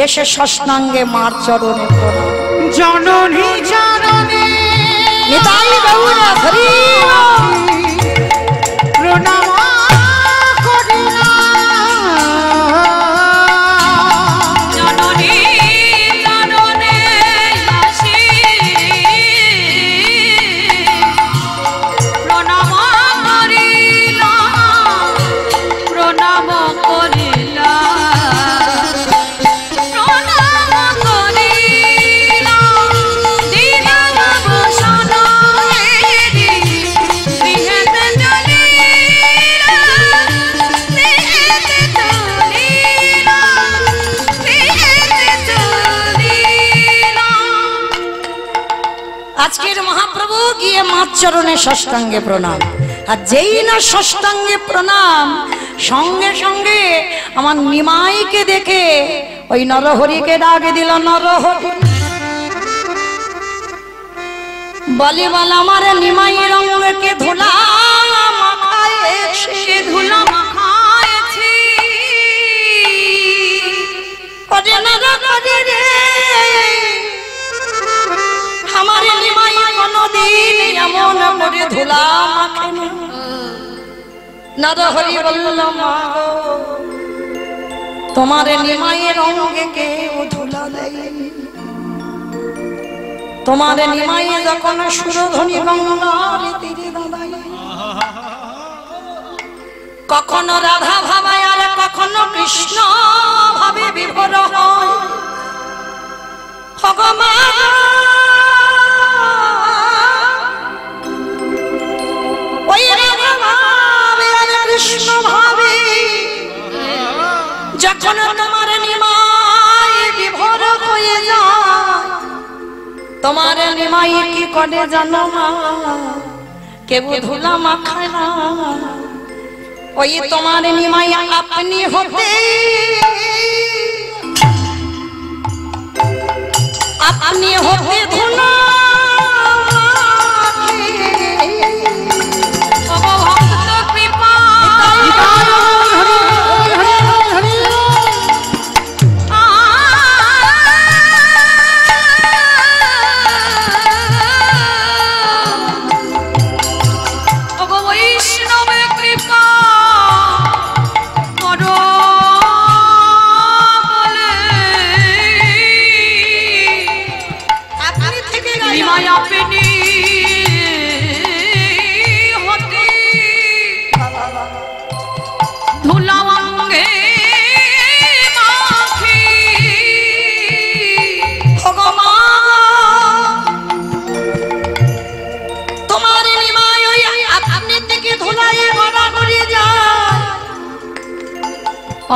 এসে ষষ্ঠাঙ্গে মার চরণে প্রণাম। জননী চরণে নিতাই গৌর হরি প্রণাম করিলা জননী চরণে আসি প্রণাম করিলা প্রণাম করিলা প্রণাম করিলা দিলাম বসন হেরি গৃহেতে চলিলা গৃহেতে চলিলা গৃহেতে চলিলা। আজকের মহাপ্রভু গিয়ে মার চরণে ষষ্ঠাঙ্গে প্রণাম, আর যেই না ষষ্ঠাঙ্গে প্রণাম, সঙ্গে সঙ্গে আমার নিমাইকে দেখে ওই নরহরিকে ডাক দিল। নরহরি বলি বল আমার নিমাই রঙকে ধুলা মাখায়েছে, ধুলো মাখায়েছি ওরে নরহরি রে, আমার নিমাই কোনদিন এমন করে ধুলা মাখেনি। নরহরি বলল মা গো, তোমার নিমাইয়ের অঙ্গে কেউ ধুলা দেয়নি। তোমার নিমাইয়ে যখন সুরধ্বনি গঙ্গার তীরে দাঁড়ায়, কখনো রাধা ভাবায় আর কখনো কৃষ্ণ ভাবে বিভোর হয়। ভগবান ওই রাধা ভাবে আর কৃষ্ণ ভাবে, যখন তোমার নিমাই বিভোর হয়ে যায়, তোমার নিমাই কি করে জানো মা? কেউ ধুলা মাখায় না, ওই তোমার নিমাই আপনি হতে আপনি হতে ধুলা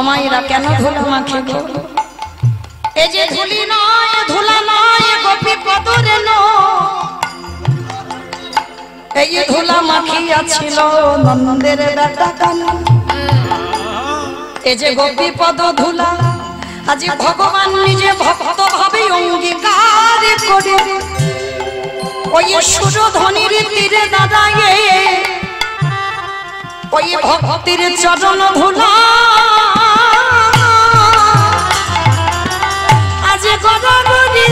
মায়েরা কেন ধুলা মাখে গো? এই যে ধুলি নয় ধুলা নয় গোপী পদরে এই ধুলা মাখিয়া ছিল নন্দের বেটা কানু। এই যে গোপী পদ ধুলা আজ ভগবান নিজে ভক্ত ভাবে অঙ্গীকার করে ওই সুরধ্বনির তীরে দাঁড়ায়ে ওই ভক্তির চরণ ধুলা আজ গদাগরি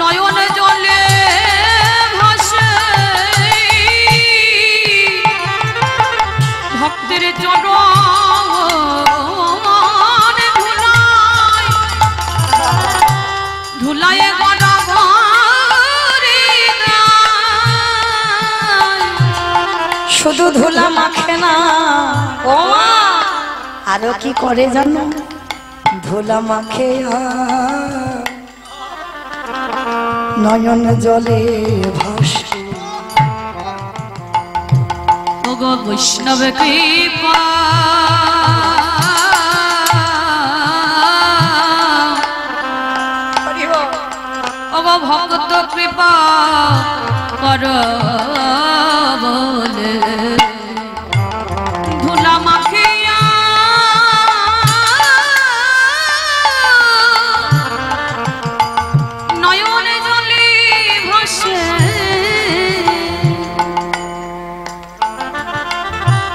নয়নে জলে ভাসে ভক্তের চরণ ধুলায় শুধু ধুলা মাখে না ও মা, আরো কি করে জানো? ধুলা মাখে নয়ন জলে ভাসে। ওগো বৈষ্ণব কৃপা ওগো ভক্ত কৃপা কর বলে ধুলা মাখিয়া নয়নে জলে ভাসে।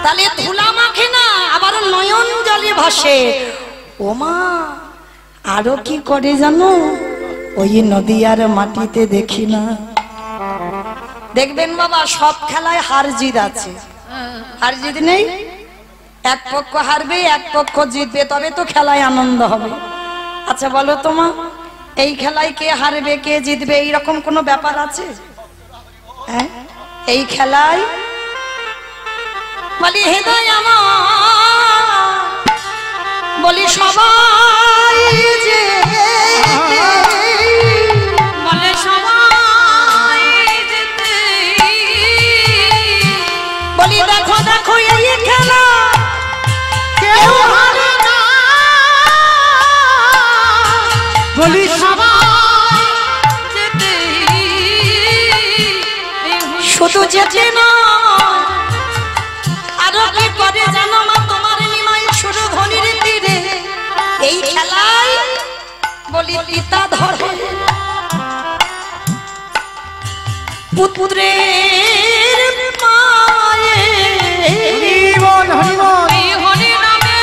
তাহলে ধুলা মাখে না আবার নয়ন জলে ভাসে। ও মা, আরো কি করে জানো? ওই নদীয়ার মাটিতে দেখি না, দেখবেন বাবা সব খেলায় হার জিত আছে, হার জিত নেই? এক পক্ষ হারবে এক পক্ষ জিতবে, তবে তো খেলায় আনন্দ হবে। আচ্ছা বলো তোমা, এই খেলায় কে হারবে কে জিতবে এইরকম কোনো ব্যাপার আছে? হ্যাঁ, এই খেলায় বলি হৃদয় আমার বলি সবাই যে বলে সবাই যেতে বলি দেখো দেখো এই খেলা কেউ হারে না, বলি সবাই যেতে শুধু যেতে না আরো কি করে জানো মা? তোমার নিমাই শুরু ধনির তীরে এই খেলায় বলি পিতা ধরে পুত্রের মায়ে হরিবল হরিবল এই হরি নামে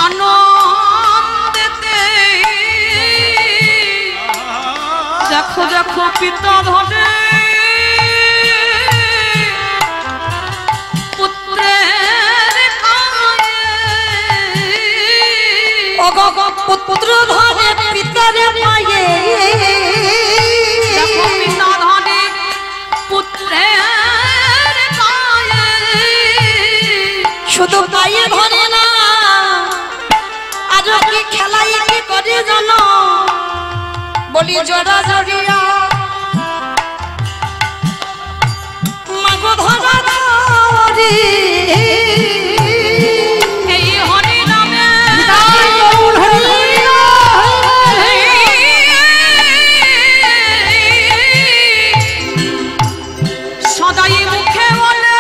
আনন্দেতে দেখো দেখো পিতা ধরে পুত্র ধরে পিতারে মায়ে দেখো পিতা ধরে পুত্রের মায়ে শুধু পায়ে ধরে না, আজ কি খেলাই কি করে জানো? বলি জোড়া জড়িয়া মাগো ধরা ধরি এই হরি নামে সদাই মুখে বলে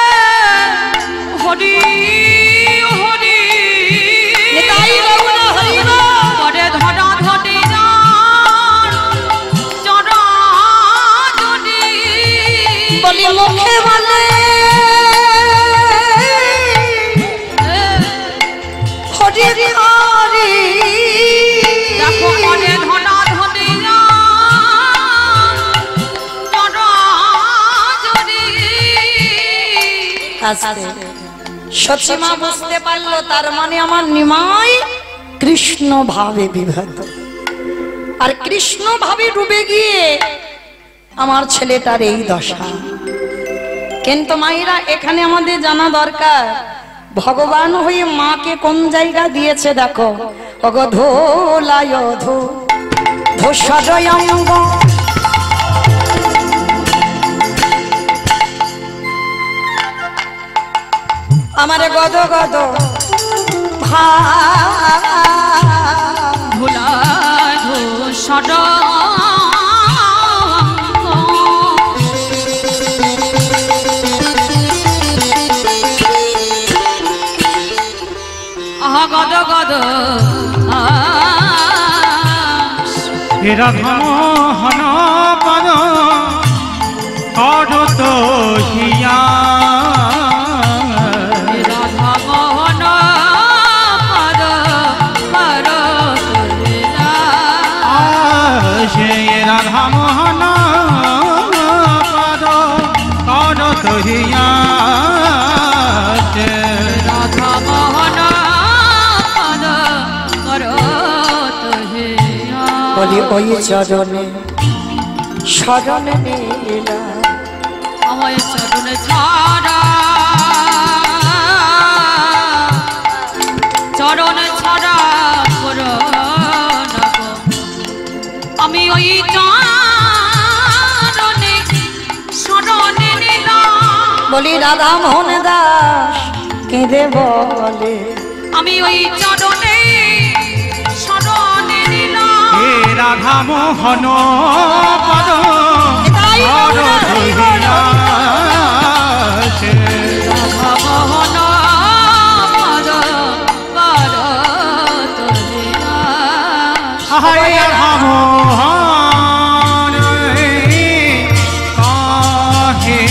হরি হরি নিতাই গৌর হরি পরে ধরা ধরি চরা ধরি বলি মুখে বলে হরি হরি দেখো পরে ধরা ধরি চরা ধরি আস্তে সচিমা বুঝতে পারলো তার মানে আমার নিমাই কৃষ্ণ ভাবে বিভ্রান্ত আর কৃষ্ণ ভাবে ডুবে গিয়ে আমার ছেলেটার এই দশা কিন্তু মায়েরা এখানে আমাদের জানা দরকার ভগবান হয়ে মাকে কোন জায়গা দিয়েছে দেখো অগধোলায় ধো ধোষাজয়ঙ্গ আমার গদ গদ ভোলা ধূসর গদ গদ রাধা মোহন পদ করত হিয়া রাধা মোহন পদ সে রাধা মোহন পদ করত হিয়া রাধা মোহন পদ করত হিয়া বলি ওই চরণে স্মরণে নীলা আমায় চরণে ছাড়া চরণে ছাড়া করো না গো। আমি ওই চরণে স্মরণে নিলাম বলি রাধা মোহন দাস কেঁদে বলে আমি ওই চরণে স্মরণে নিলাম হে রাধা মোহন পদ এটাই গৌর হরি বল। রাধা মোহন পদ করত হিয়া হায় রাধা মোহন কাহে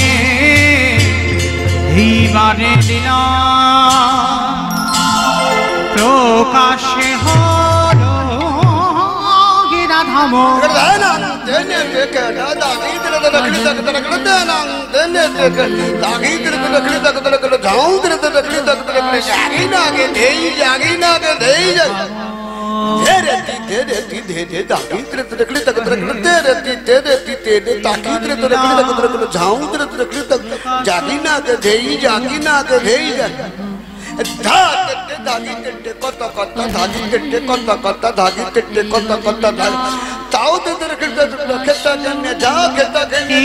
এইবারে দিলা প্রকাশে হলো হে রাধা মোহন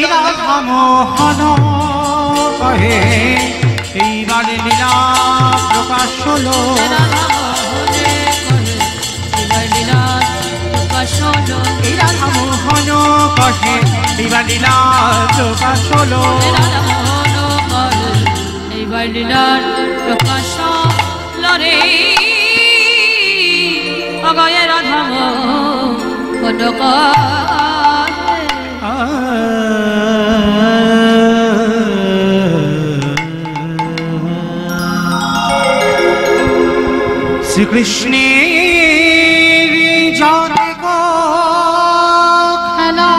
রাধা মোহন কহে এইবারে লীলা প্রকাশ হলো এই রাধা মোহন কহে এইবার লীলা প্রকাশ হলো প্রকাশ লরে অগয় রাধাম কনক শ্রীকৃষ্ণের জয় গো খেলা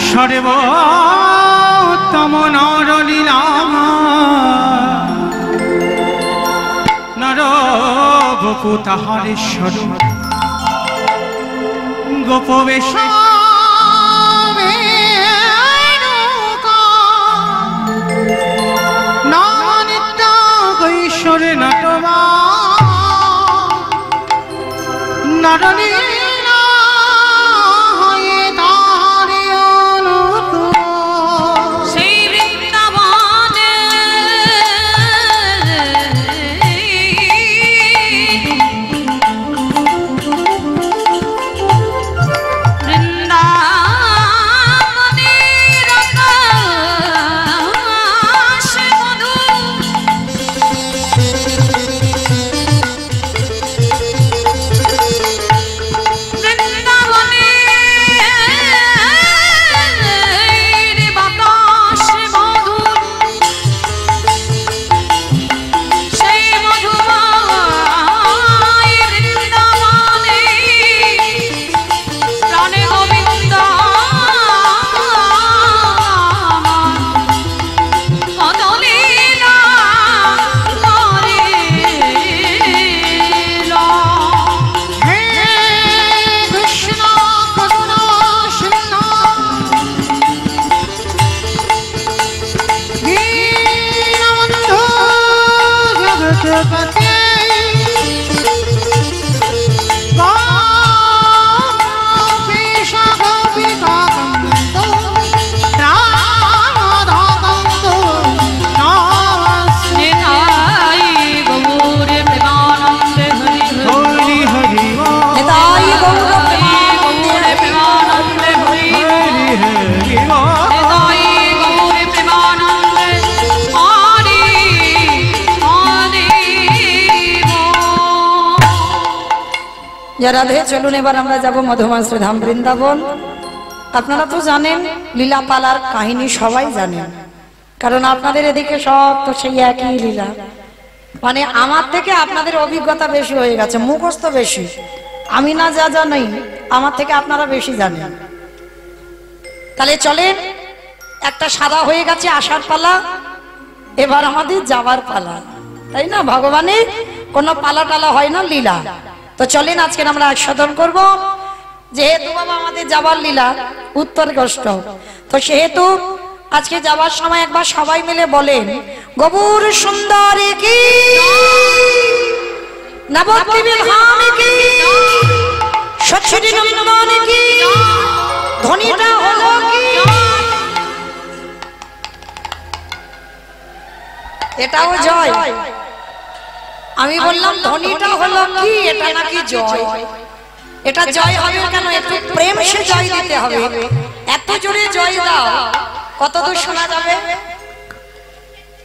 সর্বোত্তম নরলীলা নর বপু তাহারেশ্বর গোপবেশ নটবা নরলীলা হয়ে তারে অনুকূল। সেই বৃন্দাবনে বৃন্দাবনের আকাশে মধু বৃন্দাবনের বাতাসে মধু সেই মধুময় বৃন্দাবনে প্রাণে গোবিন্দ মদলীলা করিল। হে কৃষ্ণ করুণা সিন্ধু দীনবন্ধু জগৎপতে গোপীশ গোপিকাকান্ত রাধাকান্ত নমস্তে। নিতাই গৌর প্রেমানন্দে হরি হরি হরি নিতাই গৌর গৌর প্রেমানন্দে হরি হরি হরি নিতাই গৌর প্রেমানন্দে হরি হরি যা রাধে, চলুন এবার আমরা যাব মধুমাস ধাম বৃন্দাবন। আপনারা তো জানেন লীলা পালার কাহিনী সবাই জানেন, কারণ আপনাদের এদিকে সব তো সেই একই লীলা। মানে আমার থেকে আপনাদের অভিজ্ঞতা বেশি হয়ে গেছে, মুখস্থ বেশি। আমি না যা জানি আমার থেকে আপনারা বেশি জানেন। তাহলে চলেন, একটা সাদা হয়ে গেছে আসার পালা, এবার আমাদের যাবার পালা, তাই না? ভগবানের কোনো পালা টালা হয় না, লীলা। তো চলেন আজকে আমরা আস্বাদন করব। যেহেতু বাবা আমাদের যাবার লীলা উত্তর কষ্ট, তো সেহেতু আজকে যাবার সময় একবার সবাই মিলে বলেন গৌর সুন্দরী কি, নবদ্বীপের ধাম কি, সচ্ছরি নন্দন কি, ধ্বনিটা হলো কি। এটাও জয়। আমি বললাম ধ্বনিটা হলো কি, এটা নাকি জয়। এটা জয় হবে কেন? একটু প্রেম সে জয় দিতে হবে। এত জোরে জয় দাও, কত দূর শোনা যাবে?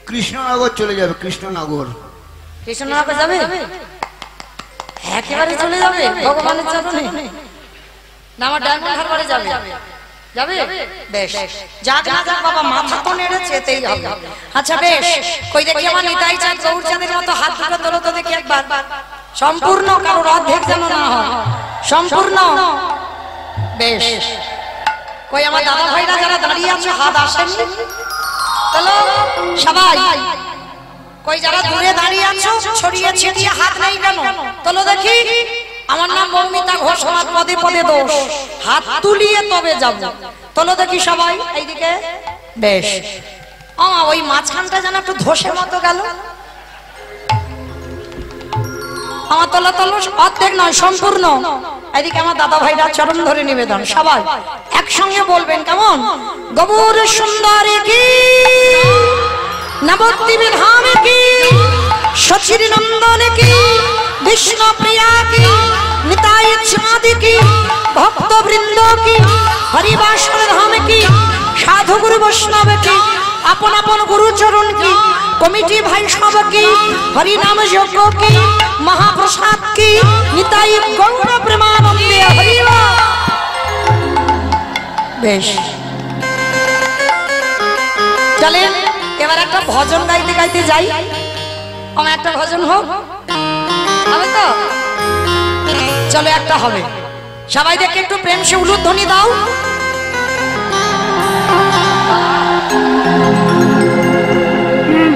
কৃষ্ণনগর চলে যাবে, কৃষ্ণনগর। কৃষ্ণনগর যাবে, একেবারে চলে যাবে ভগবানের চরণে। না আমার ডায়মন্ড হারবারে যাবে? যাবে? বেশ, যাক না যাক বাবা, মাথা তো নেড়েছে, যেতেই হবে। আচ্ছা বেশ, কই দেখি আমার নিতাই চাঁদ গৌরচাঁদের মতো হাত দুটো তোলো তো দেখি একবার। সম্পূর্ণ, কারোর অর্ধেক যেন না হয়, সম্পূর্ণ। বেশ, কই আমার দাদা ভাইরা যারা দাঁড়িয়ে আছে হাত আসেনি তোলো সবাই। কই যারা দূরে দাঁড়িয়ে আছো ছড়িয়ে ছিটিয়ে হাত নেই কেন? তোলো দেখি। আমার নাম মৌমিতা ঘোষ, আমার পদে পদে দোষ, হাত তুলিয়ে তবে যাব। তোলো দেখি সবাই এইদিকে। বেশ, ওই মাঝখানটা যেন একটু ধসের মতো গেল। আমার তোলা তোলো, অর্ধেক নয় সম্পূর্ণ। এদিকে আমার দাদা ভাইরা চরণ ধরে নিবেদন, সবাই একসঙ্গে বলবেন কেমন? গৌর সুন্দরী কি, নবদ্বীপের ধাম কি, সচির নন্দন কি, বিষ্ণু প্রিয়া কি, নিতাই চাঁদ কি, ভক্ত বৃন্দ কি, হরিবাসর ধাম কি, সাধু গুরু বৈষ্ণব কি, আপন আপন গুরু চরণ কি, কমিটি ভাই সব কি, হরি নাম যজ্ঞ কি, মহাপ্রসাদ কি, নিতাই গৌর প্রেমানন্দে হরি বল। বেশ, চলেন এবার একটা ভজন গাইতে গাইতে যাই। আমার একটা ভজন হোক, হবে তো? চলো একটা হবে, সবাই দেখে একটু প্রেম সে উলুধ্বনি দাও।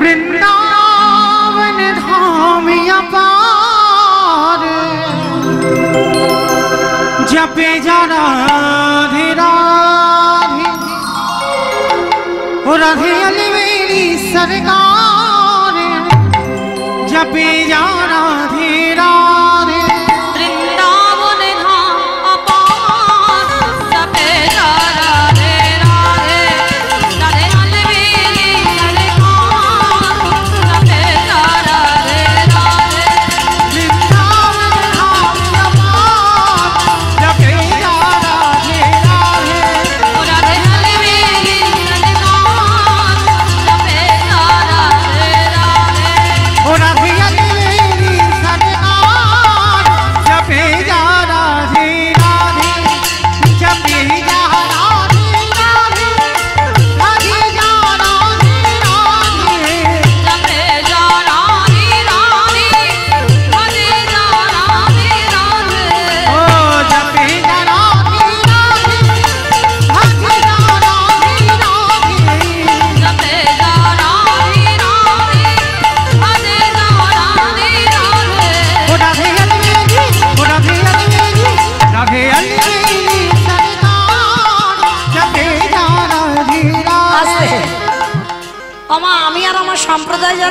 বৃন্দাবন ধামিয়া পার জপে যারা রাধে রাধে, ও রাধে আলি মেরি সরকার, জপে যারা রাধে রাধে। বৃন্দাবনে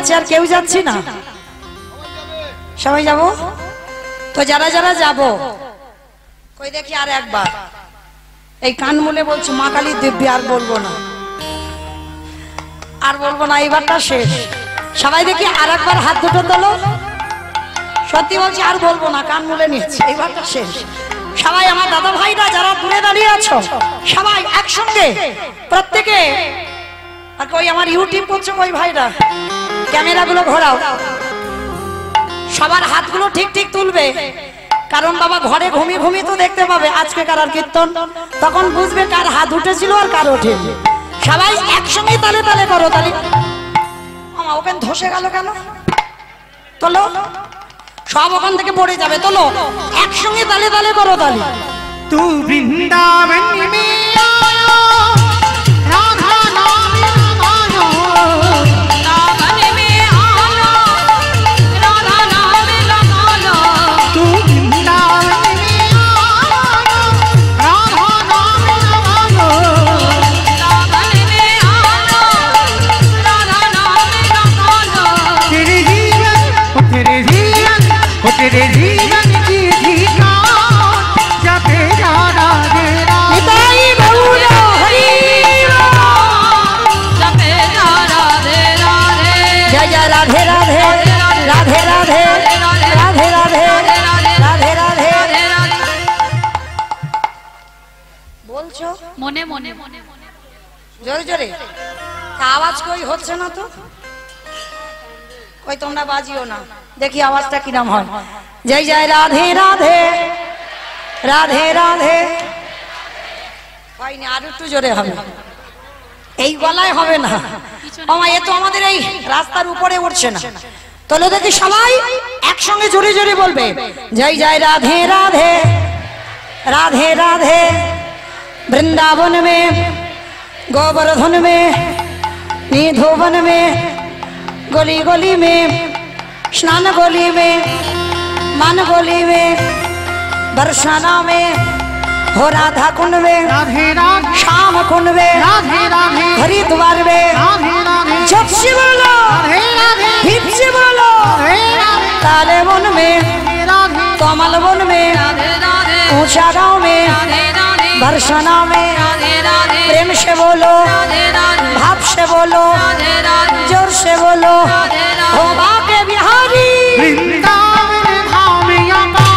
কাছে আর কেউ যাচ্ছি না, সবাই যাব তো। যারা যারা যাব কই দেখি আর একবার এই কান মুলে বলছি মা কালী দিব্যি, আর বলবো না, আর বলবো না, এইবারটা শেষ। সবাই দেখি আর একবার হাত দুটো তোলো, সত্যি বলছি আর বলবো না, কান মুলে নিচ্ছি, এইবারটা শেষ। সবাই আমার দাদা ভাইরা যারা দূরে দাঁড়িয়ে আছো সবাই একসঙ্গে প্রত্যেকে, আর কই আমার ইউটিউব করছো ওই ভাইরা ক্যামেরাগুলো ঘোরাও, সবার হাতগুলো ঠিক ঠিক তুলবে, কারণ বাবা ঘরে ঘুমিয়ে ঘুমিয়ে তো দেখতে পাবে আজকে কার আর কীর্তন, তখন বুঝবে কার হাত উঠেছিল আর কার ওঠেনি। সবাই একসঙ্গে তালে তালে করো, তালে আমা ওখানে ধসে গেল কেন, তোলো, সব ওখান থেকে পড়ে যাবে, তোলো, একসঙ্গে তালে তালে করো তালে। तू वृंदावन में आयो राधा नाम लगायो, वृंदावन में आयो राधा नाम लगायो, तू वृंदावन में आयो राधा नाम लगायो, वृंदावन में आयो राधा नाम लगायो, तेरे जीवन ओ तेरे जीवन ओ तेरे जीवन की ठिकान जपे जा राधे राधे। নিতাই গৌর হরি जपे जा राधे राधे, জয় জয় রাধে রাধে রাধে রাধে রাধে রাধে রাধে রাধে। বলছো মনে মনে মনে মনে জোরে জোরে, তা আওয়াজ কই হচ্ছে না তো, কই তোমরা বাজিও না, দেখি আওয়াজটা কিরম হয়। জয় জয় রাধে রাধে রাধে রাধে, হয়নি, আর একটু জোরে হবে, এই গলায় হবে না, আমার এ তো আমাদের এই রাস্তার উপরে উঠছে না। তোলো দেখি সবাই একসঙ্গে জোরে জোরে বলবে জয় জয় রাধে রাধে রাধে রাধে। वृंदावन में गोवर्धन में निधोवन में गली गली में स्नान गली में मान गली में बरसाना में हो राधा कुंड में राधे राधे श्याम कुंड में राधे राधे हरिद्वार में राधे राधे जब से बोलो राधे राधे फिर से बोलो राधे राधे काले वन में राधे कमल वन में राधे राधे ऊंचा गांव में राधे राधे बरसाना में राधे राधे प्रेम से बोलो राधे राधे भाव से बोलो राधे राधे जोर से बोलो राधे हो राधे बाके बिहारी वृंदावन धाम यका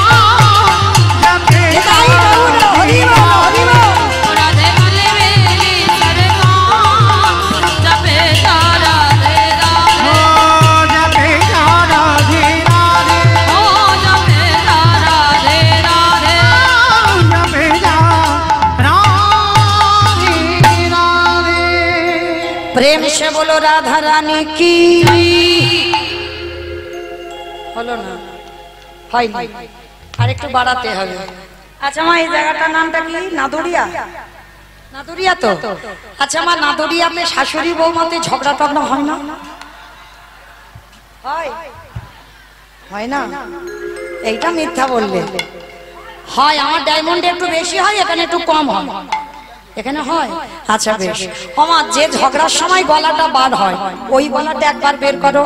जपे निताई गौर हरि बोल हरि बोल। राधे बोले मेरी सरकार, जपे जा राधे राधे, ओ जपे जा राधे राधे ओ जपे जा राधे राधे, जपे जा राधे राधे। प्रेम से बोलो राधा रानी की হলো না, হয়নি, আর একটু বাড়াতে হবে। আচ্ছা মা এই জায়গাটার নামটা কি? নাদুরিয়া, নাদুরিয়া তো। আচ্ছা মা নাদুরিয়াতে শাশুড়ি বৌমাতে ঝগড়া টগড়া হয় না? হয় হয় না? এইটা মিথ্যা বললে হয়, আমার ডায়মন্ডে একটু বেশি হয়, এখানে একটু কম হয়, এখানে হয়। আচ্ছা বেশ, আমার যে ঝগড়ার সময় গলাটা বার হয় ওই গলাটা একবার বের করো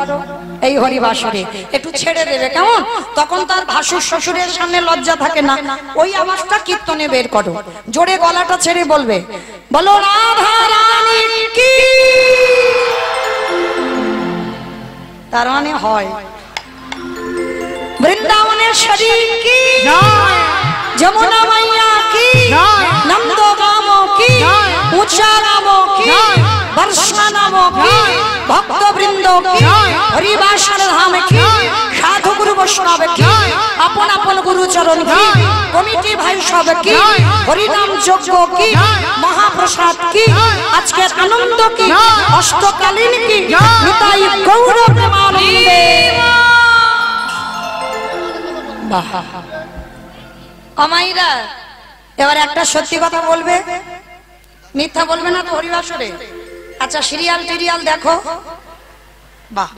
এই হরিবাসরে, একটু ছেড়ে দেবে কেমন, তখন তার ভাসুর শ্বশুরের সামনে লজ্জা থাকে না, ওই আওয়াজটা কীর্তনে বের করো, জোরে গলাটা ছেড়ে বলবে বলো রাধা রানী কি। তার মানে হয় বৃন্দাবনের শরীর কি, জয় যমুনা মাইয়া কি, জয় নন্দ গাম কি, জয় উঁচা গাম কি, জয় বর্ষা নাম কি, জয় ভক্ত বৃন্দ কি, জয় হরিবাসর ধাম কি, জয় সাধু গুরু বৈষ্ণব কি, জয় আপন আপন গুরু চরণ কি, জয় কমিটি ভাই সব কি, জয় হরিনাম যজ্ঞ কি, জয় মহাপ্রসাদ কি, জয় আজকের আনন্দ কি, জয় অষ্টকালীন কি, জয় নিতাই গৌর প্রেমানন্দে। বাহ, অমাইরা এবার একটা সত্যি কথা বলবে, মিথ্যা বলবে না তো হরিবাসরে। আচ্ছা সিরিয়াল টিরিয়াল দেখো, বাহ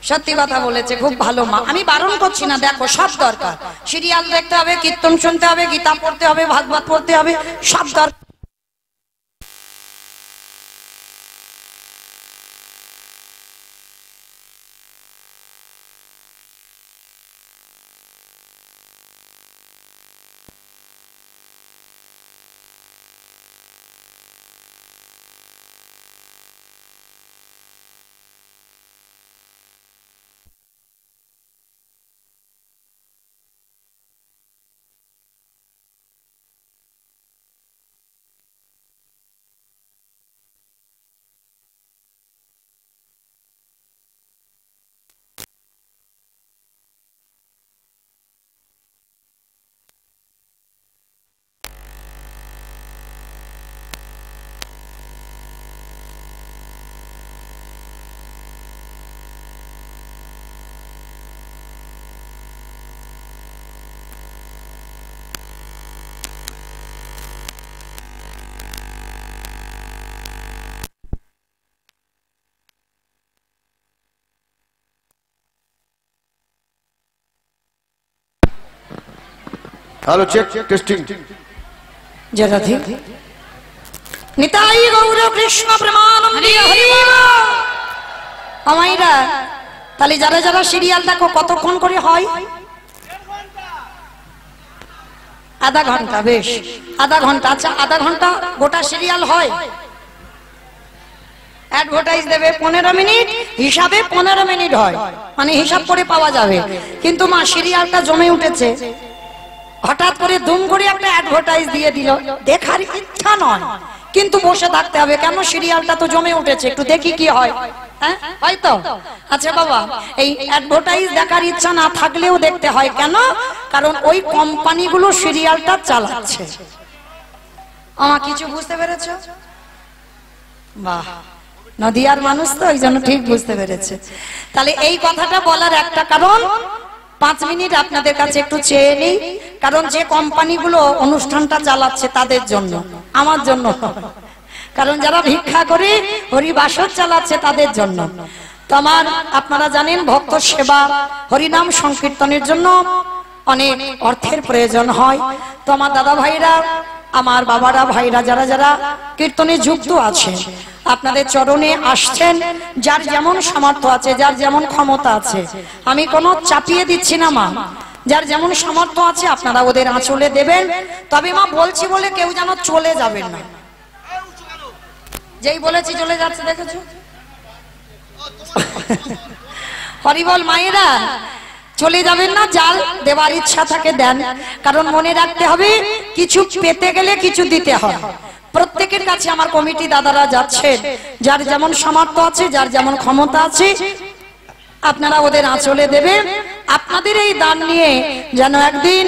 সত্যি কথা বলেছে, খুব ভালো মা, আমি বারণ করছি না, দেখো সব দরকার, সিরিয়াল দেখতে হবে, কীর্তন শুনতে হবে, গীতা পড়তে হবে, ভাগবত পড়তে হবে, সব দরকার। Hello check testing. জয় রাধে। নিতাই গৌর কৃষ্ণ প্রেমানন্দে হরি বল। আমাইরা তাহলে যারা যারা সিরিয়াল দেখো কতক্ষণ করে হয়? আধা ঘন্টা। বেশ, আধা ঘন্টা। আচ্ছা, আধা ঘন্টা গোটা সিরিয়াল হয়। অ্যাডভার্টাইজ দেবে 15 মিনিট, হিসাবে 15 মিনিট হয়, মানে হিসাব করে পাওয়া যাবে। কিন্তু মা সিরিয়ালটা জমে উঠেছে, হঠাৎ করে দুম করে একটা অ্যাডভার্টাইজ দিয়ে দিল, দেখার ইচ্ছা নয় কিন্তু বসে থাকতে হবে। কেন? সিরিয়ালটা তো জমে উঠেছে, একটু দেখি কি হয়। হ্যাঁ, হয়তো। আচ্ছা বাবা, এই অ্যাডভার্টাইজ দেখার ইচ্ছা না থাকলেও দেখতে হয়। কেন? কারণ ওই কোম্পানিগুলো সিরিয়ালটা চালাচ্ছে। আমার কিছু বুঝতে পেরেছো? বাহ, নদিয়ার মানুষ তো, ওই জন্য ঠিক বুঝতে পেরেছে। তাহলে এই কথাটা বলার একটা কারণ, 5 মিনিট আপনাদের কাছে একটু চেয়ে নেই। কারণ যে কোম্পানিগুলো অনুষ্ঠানটা চালাচ্ছে তাদের জন্য, আমার জন্য। কারণ যারা ভিক্ষা করে হরিবাসর চালাচ্ছে তাদের জন্য। তো আমার, আপনারা জানেন ভক্ত সেবা হরিনাম সংকীর্তনের জন্য অনেক অর্থের প্রয়োজন হয়। তো আমার দাদা ভাইরা, আমার বাবারা, ভাইরা যারা যারা কীর্তনে যুক্ত আছে, আপনাদের চরণে আসছেন, যার যেমন সামর্থ্য আছে, যার যেমন ক্ষমতা আছে, আমি কোনো চাপিয়ে দিচ্ছি না মা। যার যেমন সামর্থ্য আছে আপনারা ওদের আঁচলে দেবেন। তবে মা বলছি বলে কেউ যেন চলে যাবেন না। যেই বলেছি চলে যাচ্ছে, দেখেছো? হরিবল মায়েরা, চলে যাবেন না। যার দেওয়ার ইচ্ছা থাকে দেন। কারণ মনে রাখতে হবে, কিছু পেতে গেলে কিছু দিতে হয়। প্রত্যেকের কাছে আমার কমিটি দাদারা যাচ্ছেন, যার যেমন সামর্থ্য আছে, যার যেমন ক্ষমতা আছে, আপনারা ওদের আঁচলে দেবেন। আপনাদের এই দান নিয়ে যেন একদিন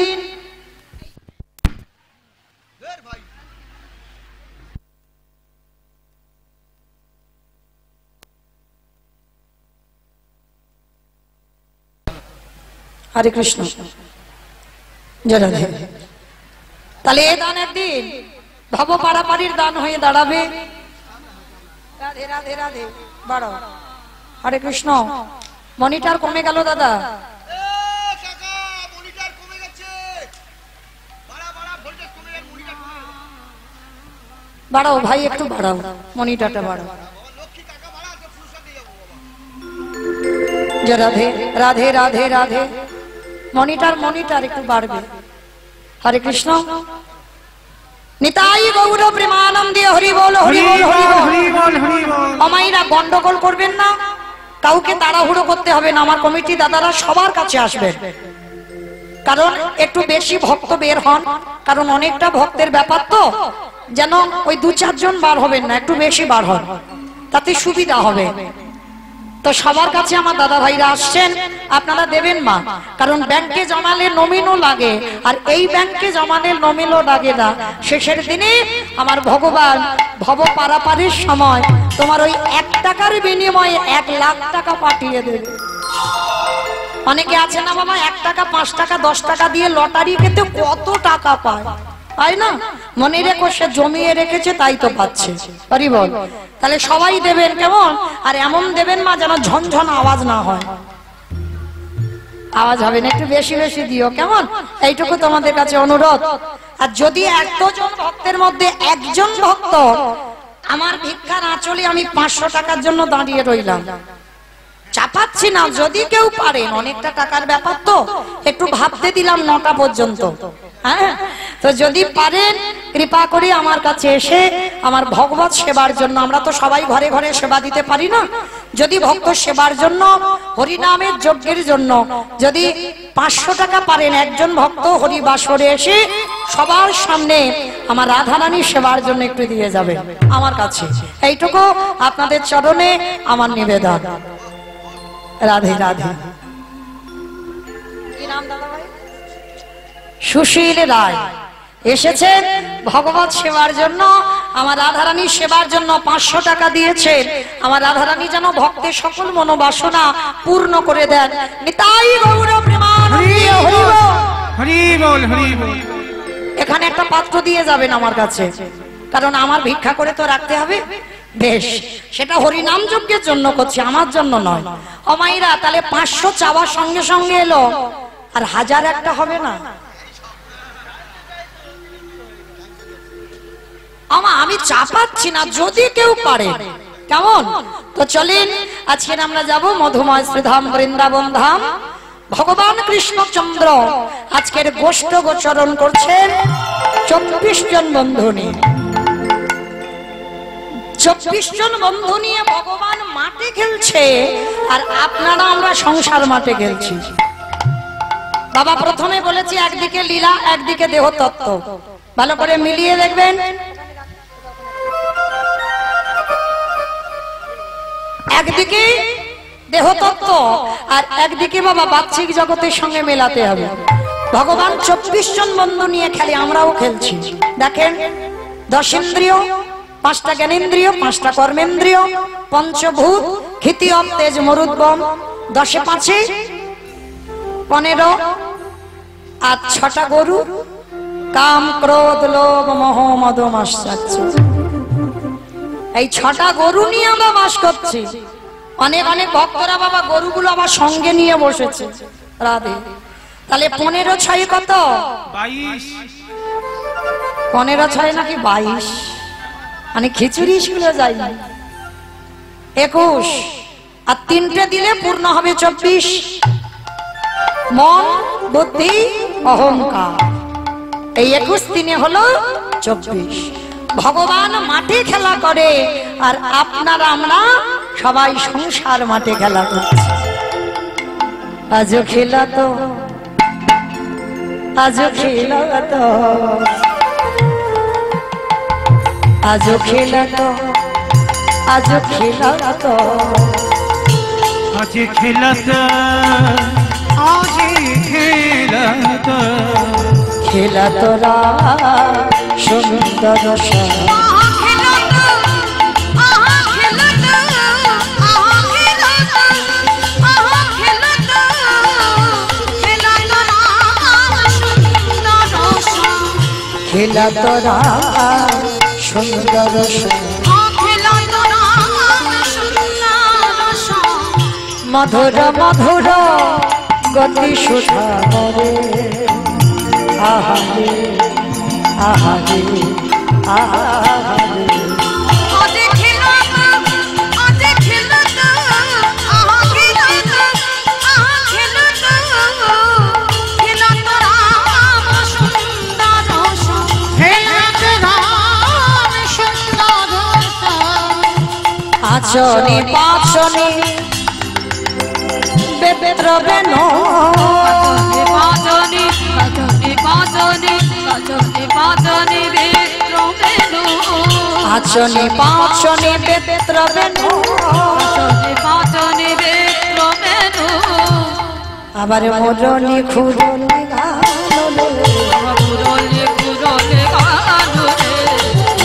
হরে কৃষ্ণ, জয় রাধে। তাহলে এই দান একদিন ভব পারাপারির দান হয়ে দাঁড়াবে। রাধে রাধে রাধে। বাড়াও। হরে কৃষ্ণ। মনিটর কমে গেল দাদা। বাড়াও ভাই, একটু বাড়াও, মনিটরটা বাড়াও। জয় রাধে রাধে রাধে রাধে। মনিটর একটু বাড়বে। হরে কৃষ্ণ। নিতাই গৌর প্রেমানন্দে হরি বল হরি বল হরি বল হরি বল হরি বল। আমাইরা গন্ডগোল করবেন না, কাউকে তাড়াহুড়ো করতে হবে না। আমার কমিটি দাদারা সবার কাছে আসবেন। কারণ একটু বেশি ভক্ত বের হন, কারণ অনেকটা ভক্তের ব্যাপার তো, যেন ওই 2-4 জন বার হবেন না, একটু বেশি বার হন, তাতে সুবিধা হবে। তো সবার কাছে আমার দাদা ভাইরা আসছেন, আপনারা দেবেন মা। কারণ ব্যাংকে জমালে নমিনও লাগে, আর এই ব্যাংকে জমালে নমিনও লাগে না। শেষের দিনে আমার ভগবান ভব পারাপারের সময় তোমার ওই 1 টাকার বিনিময়ে 1 লাখ টাকা পাঠিয়ে দেবে। অনেকে আছে না বাবা, 1 টাকা 5 টাকা 10 টাকা দিয়ে লটারি কেটে কত টাকা পায়, তাই না? মনে রেখো, সে জমিয়ে রেখেছে তাই তো পাচ্ছে। হরি বল। তাহলে সবাই দেবেন, কেমন? আর এমন দেবেন মা যেন ঝনঝন আওয়াজ না হয়। আওয়াজ হবে না, একটু বেশি বেশি দিও, কেমন? এইটুকু তোমাদের কাছে অনুরোধ। আর যদি 100 জন ভক্তের মধ্যে একজন ভক্ত আমার ভিক্ষার আঁচলে আমি 500 টাকার জন্য দাঁড়িয়ে রইলাম, চাপাচ্ছি না, যদি কেউ পারেন, অনেকটা টাকার ব্যাপার তো, একটু ভাবতে দিলাম 9টা পর্যন্ত। হ্যাঁ, তো যদি পারেন কৃপা করে আমার কাছে এসে আমার ভগবত সেবার জন্য, আমরা তো সবাই ঘরে ঘরে সেবা দিতে পারি না, যদি ভক্ত সেবার জন্য, হরিনামের যজ্ঞের জন্য যদি 500 টাকা পারেন, একজন ভক্ত হরিবাসরে এসে সবার সামনে আমার রাধারানী সেবার জন্য একটু দিয়ে যাবে আমার কাছে। এইটুকু আপনাদের চরণে আমার নিবেদন। রাধে রাধে। কি নাম দাদা ভাই? সুশীল রায় এসেছেন ভগবত সেবার জন্য, আমার রাধারানী সেবার জন্য 500 টাকা দিয়েছেন। আমার রাধারানী যেন ভক্তের সকল মনোবাসনা পূর্ণ করে দেন। নিতাই গৌর প্রেমানন্দে হরি বল হরি বল হরি বল। এখানে একটা পাত্র দিয়ে যাবেন আমার কাছে, কারণ আমার ভিক্ষা করে তো রাখতে হবে। বেশ, সেটা হরিনাম যজ্ঞের জন্য করছি, আমার জন্য নয়। অমাইরা, তাহলে 500 চাওয়ার সঙ্গে সঙ্গে এলো, আর 1000 একটা হবে না? আমি চাপাচ্ছি না, যদি কেউ পারে। কেমন? তো চলেন আজকে আমরা যাব মধুময় শ্রীধাম বৃন্দাবন ধাম। ভগবান কৃষ্ণচন্দ্র আজকের গোষ্ঠ গোচরণ করছেন 24 জন বন্ধু নিয়ে। 24 জন বন্ধু নিয়ে ভগবান মাঠে খেলছে, আর আপনারা আমরা সংসার মাঠে খেলছি। বাবা প্রথমে বলেছি একদিকে লীলা, একদিকে দেহতত্ত্ব, ভালো করে মিলিয়ে দেখবেন। একদিকে দেহতত্ত্ব আর একদিকে বাবা বাহ্যিক জগতের সঙ্গে মেলাতে হবে। ভগবান 24 জন বন্ধু নিয়ে খেলে, আমরাও খেলছি। দেখেন, 10 ইন্দ্রিয়, 5টা জ্ঞানেন্দ্রিয়, 5টা কর্মেন্দ্রিয়, পঞ্চভূত, ক্ষিতিয়ব তেজ মরুদ্গম, 10 এ 5 15, আর 6টা গরু, কাম ক্রোধ লোভ মোহ মদ মাৎসর্য। এই 6টা গরু নিয়ে আমরা বাস করছি। অনেক অনেক ভক্তরা বাবা গরুগুলো আবার সঙ্গে নিয়ে বসেছে। রাধে। তাহলে 15 6 কত? 22। 15 6 নাকি 22? মানে খিচুড়ি স্কুলে যাই। 21, আর 3টে দিলে পূর্ণ হবে 24। মন, বুদ্ধি, অহংকার, এই 21 দিনে হলো 24। ভগবান মাঠে খেলা করে, আর আপনারা আমরা সবাই সংসার মাঠে খেলা করছি। আজও খেলা তো, আজও খেলা তো, আজও খেলা তো, আজও খেলা তো, आज खेलत, आज खेलत, খেলা তোরা সুন্দর খেলা তোরা সুন্দর মধুর মধুর গতি সুধা মরে। আহারে আহারে আহারে, আচনি পাচনি বেত্র বেন, আচনি পাচনি বেত্র বেন, আবার মোরনি খুরনি গানো রে,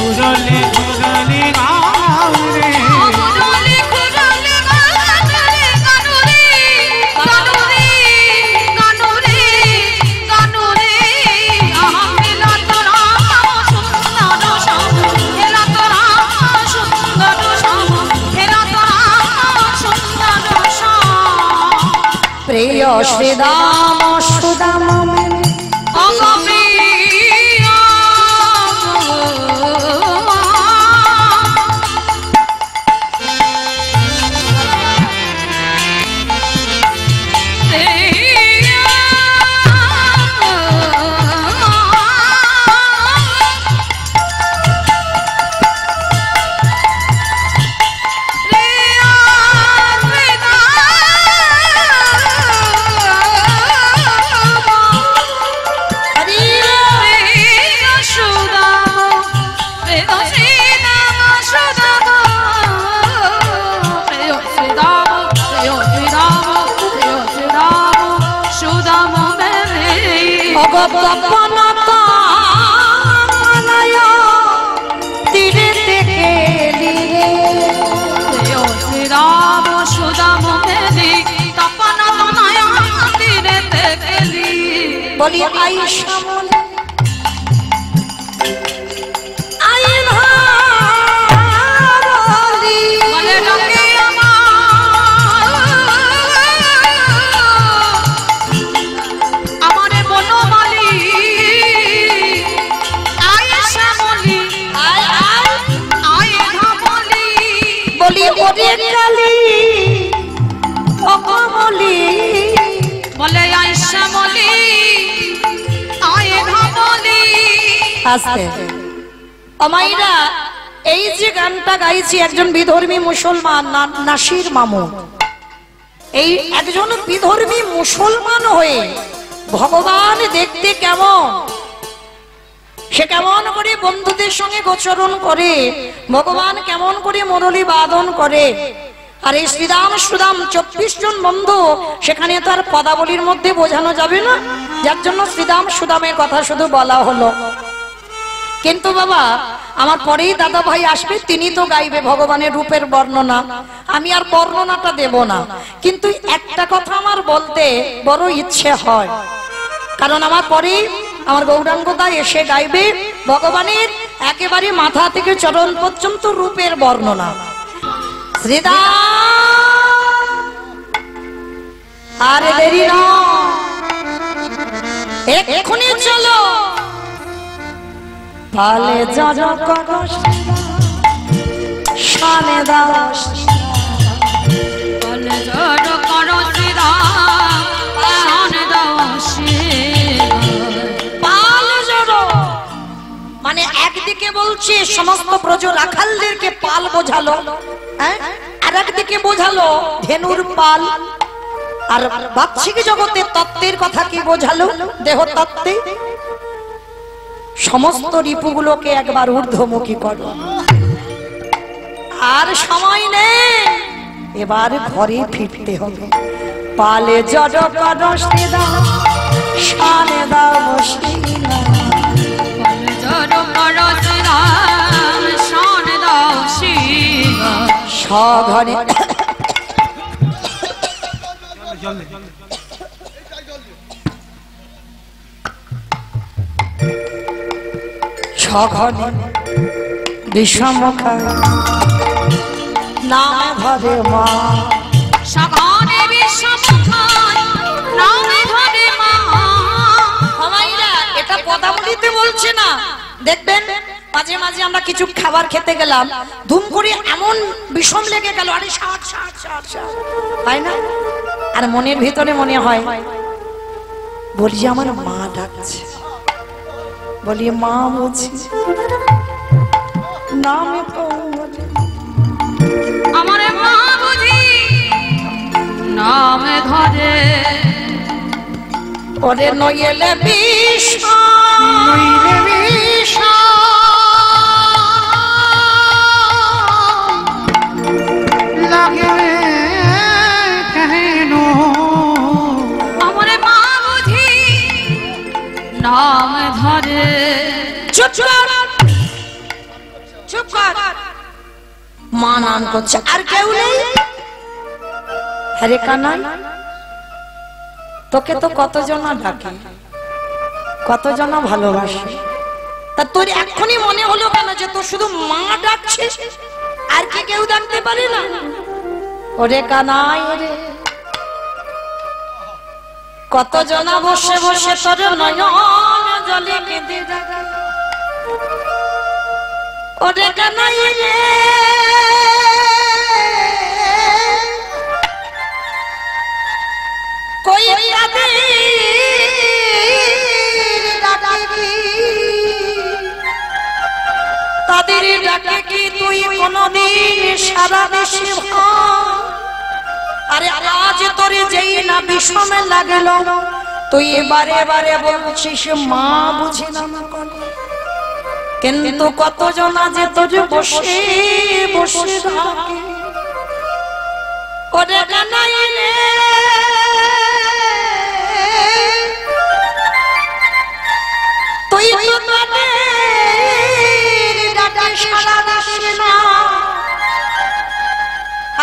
उरले उरले गाओ रे, প্রিয় শ্রীদাম সুদাম বলি আইসা মনে আইনা বলি বলে ডাকে আমারে বলো মালি আইসা মনি আয় আস্তে আমাইরা এই যে গানটা গাইছি একজন বিধর্মী মুসলমান নাসির মামুন, এই একজন বিধর্মী মুসলমান হয়ে ভগবান দেখতে কেমন, সে কেমন করে বন্ধুদের সঙ্গে গোচরণ করে, ভগবান কেমন করে মুরলী বাদন করে। আর এই শ্রীরাম সুদাম 24 জন বন্ধু, সেখানে তো আর পদাবলীর মধ্যে বোঝানো যাবে না, যার জন্য শ্রীরাম সুদামের কথা শুধু বলা হলো। কিন্তু বাবা আমার পরেই দাদা ভাই আসবে, তিনি তো গাইবে ভগবানের রূপের বর্ণনা, আমি আর বর্ণনাটা দেব না। কিন্তু একটা কথা আমার বলতে বড় ইচ্ছে হয়, কারণ আমার পরেই আমার গৌরাঙ্গদা এসে গাইবে ভগবানের একেবারে মাথা থেকে চরণ পর্যন্ত রূপের বর্ণনা। শ্রীরাম আরে দেরি না, এক্ষুনি চলো পালে জড় করো শানে দাও, পালে জড় করো শ্রীরাম শানে দাও পাল জড় মানে একদিকে বলছে সমস্ত ব্রজ রাখালদেরকে পাল বোঝালো, আর একদিকে বোঝালো ধেনুর পাল। আর বাহ্যিক জগতের তত্ত্বের কথা কি বোঝালো, দেহ তত্ত্বে সমস্ত রিপুগুলোকে একবার ঊর্ধ্বমুখী করো। আর সময় নেই, এবার ঘরে ফিরতে হবে। পালে জড় করো শ্রীরাম শানে দাও পালে জড় করো শ্রীরাম শানে দাও সঘনে সঘনে বিষমুখা নামে ধরে মা, সঘনে বিষমুখা নামে ধরে মা। আমাইরা এটা পদাবলীতে বলছে না, দেখবেন মাঝে মাঝে আমরা কিছু খাবার খেতে গেলাম, ধুম করে এমন বিষম লেগে গেল, আরে ষাট ষাট ষাট ষাট, তাই না? আর মনের ভিতরে মনে হয় বলি আমার মা ডাকছে, বলি মা বলছি নাম আমার মা বুঝি নামে ধরে, ওরে নইলে বিষ নইলে বিষ লাগে কেন, আমার মা বুঝি নামে ধরে। চুপ কর, চুপ কর, মা নাম করছে আর কেউ নেই। আরে কানাই তোকে তো কতজনা ডাকে, কতজনা ভালোবাসে, তা তোর এখনই মনে হলো কেন যে তোর শুধু মা ডাকছে, আর কি কেউ ডাকতে পারে না? ওরে কানাই রে, কতজনা বসে বসে তোর নয়ন জলে কেঁদে ডাকে, ওরে কানাই রে কই তাদের ডাকে কি তুই কোনদিন সারা দেশে ভাই? আরে আজ তোরে যেই না বিষমে লাগলো, তুই বারে বারে বলছিস মা বুঝি না, কিন্তু কতজনা যে তোর বসে বসে থাকে। ওরে কানাই রে তুই তো তাদের ডাকে সাড়া দিস না,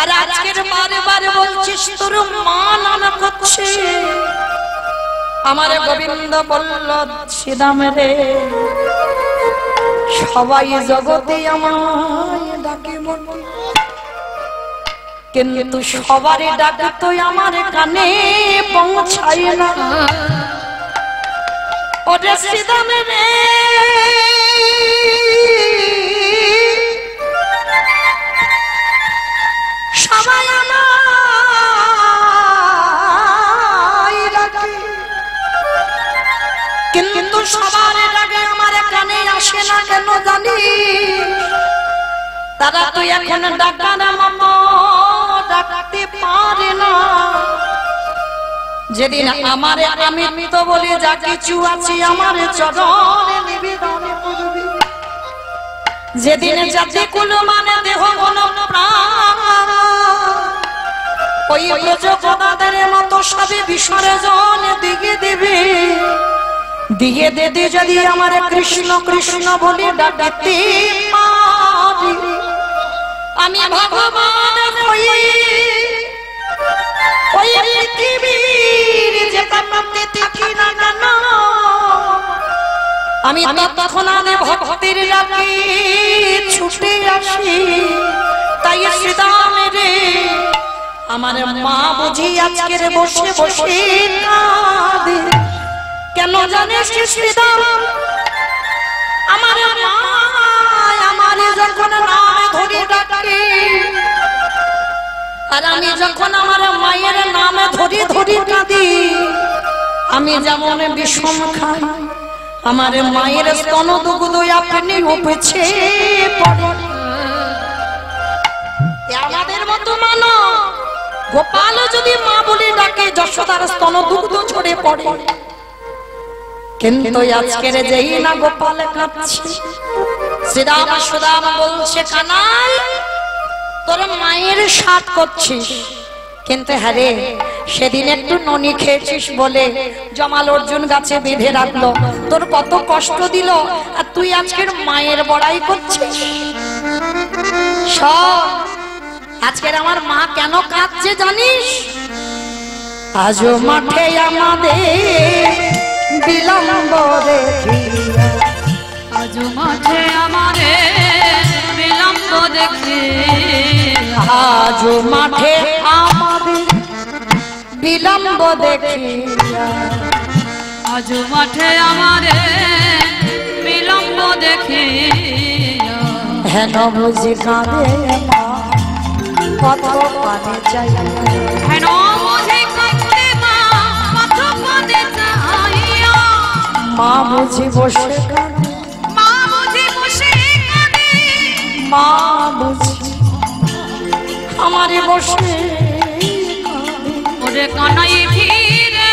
আর আজকের বারে বারে বলছিস তোর মা নানা করছে। আমার গোবিন্দ বলল শ্রীরাম রে, সবাই জগতে আমায় ডাকে মনে, কিন্তু সবার ডাক তো আমার কানে পৌঁছায় না। ওরে শ্রীরাম রে সবাই আমায় ডাকে, কিন্তু সবার ডাকে আমার কানে আসে না কেন জানি, তারা তো এখন ডাক্তার মামা ডাকতে পারে না। যেদিন আমারে আমি তো বলি যা কিছু আছে আমার চরণে নিবেদন করবি, যেদিন যাতে কুলো মানে দেহ মন প্রাণ ওই ব্রজপদাদের মতো সবে বিসর্জন দিয়ে দেবে, দিয়ে দেবে যদি আমার কৃষ্ণ কৃষ্ণ বলে ডাকতে পারি। আমি ভগবান ওই পৃথিবীর যে প্রান্তে থাকি না কেন, আমি তখন ভক্তের ডাকে ছুটে আসি। তাই শ্রীদাম রে আমার মা বুঝি আজকের বসে বসে কাঁদে। কেন জানিস শ্রীদাম, আমার মা আমার যখন নাম ধরে ডাকে, আর আমি যখন আমার মায়ের নামে ধরে ধরে কাঁদি, আমি যেমন বিষম খাই, আমার মায়ের স্তন দুগ্ধ আপনি উপেছে পড়ে। আমাদের মতো মানো গোপাল যদি মা বলে ডাকে, যশোদার স্তন দুগ্ধ ঝরে পড়ে। কিন্তু আজকের যেই না গোপাল কাঁদছে, শ্রীরাম সুদাম বলছে কানাই তোর মায়ের সাথ করছিস, কিন্তু হ্যাঁ রে সেদিন একটু ননি খেয়েছিস বলে জমাল অর্জুন গাছে বেঁধে রাখলো, তোর কত কষ্ট দিল, আর তুই আজকের মায়ের বড়াই করছিস। সব আজকের আমার মা কেন কাঁদছে জানিস? আজও মাঠে আমাদের বিলম্ব দেখি, আজও মাঠে আমারে বিলম্ব দেখি, আজও মাঠে আমাদের বিলম্ব দেখি, আজও মাঠে আমারে বিলম্ব দেখি। হেন বুঝি কাঁদে মা কত পানে চাই, হেন বুঝি কাঁদে মা কত পানে চাইয়া, মা বুঝি বসে কাঁদে, মা বুঝি বসে কাঁদে, মা বুঝি আমারে বসে ওরে কানাই ফিরে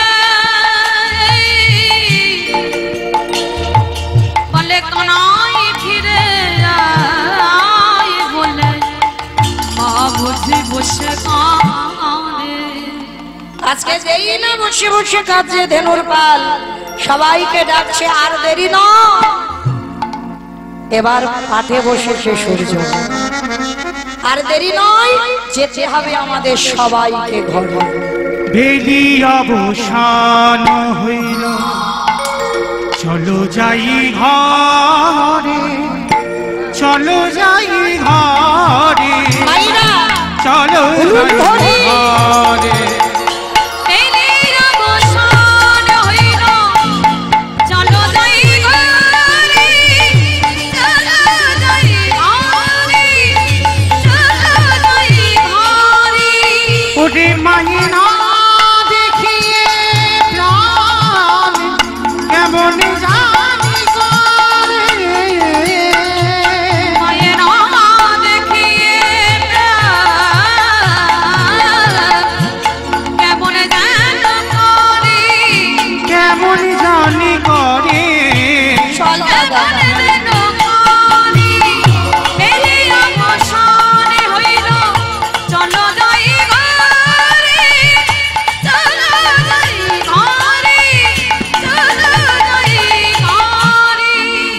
বলে, কানাই ফিরে আয় বলে, মা বুঝি বসে কাঁদে। আজকে যেই না বসে বসে কাঁদছে ধেনুর পাল, সবাইকে ডাকছে আর দেরি নয়, এবার পাঠে বসেছে সূর্য, আর দেরি নয় যেতে হবে আমাদের সবাইকে ঘরে। বেলি অবসান হইল চলো যাই ঘরে, চলো যাই ঘরে, মাইরা চলো যাই ঘরে। ওরে মাইনা দেখিয়ে প্রাণ কেমন জানি করে, মায়েরা দেখিয়ে কেমন যেন করে, কেমন জানি করে।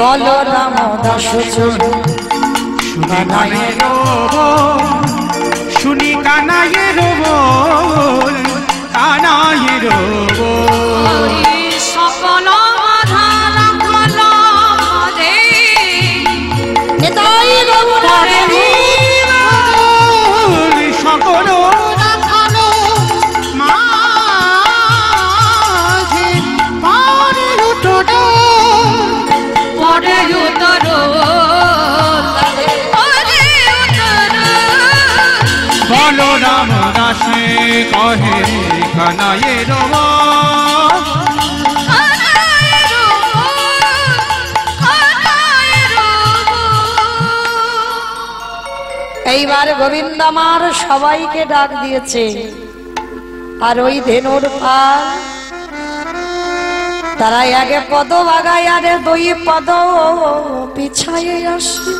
বলরাম দাস কানাইয়ের বল, শুনি কানাইয়ের বল, কানাইয়ের বল। সকল বাধা লাঙ্ঘল রে, নিতাই গৌরে সকল রাখালো মাঝে পারে উঠোন, পরে উতর বলরাম দাসে কহে কানাইয়ের বল, এইবার গোবিন্দ আমার সবাইকে ডাক দিয়েছে, আর ওই ধেনুর পাল তারা আগে পদ বাগায় আরে দুই পদ পিছায়ে আসে।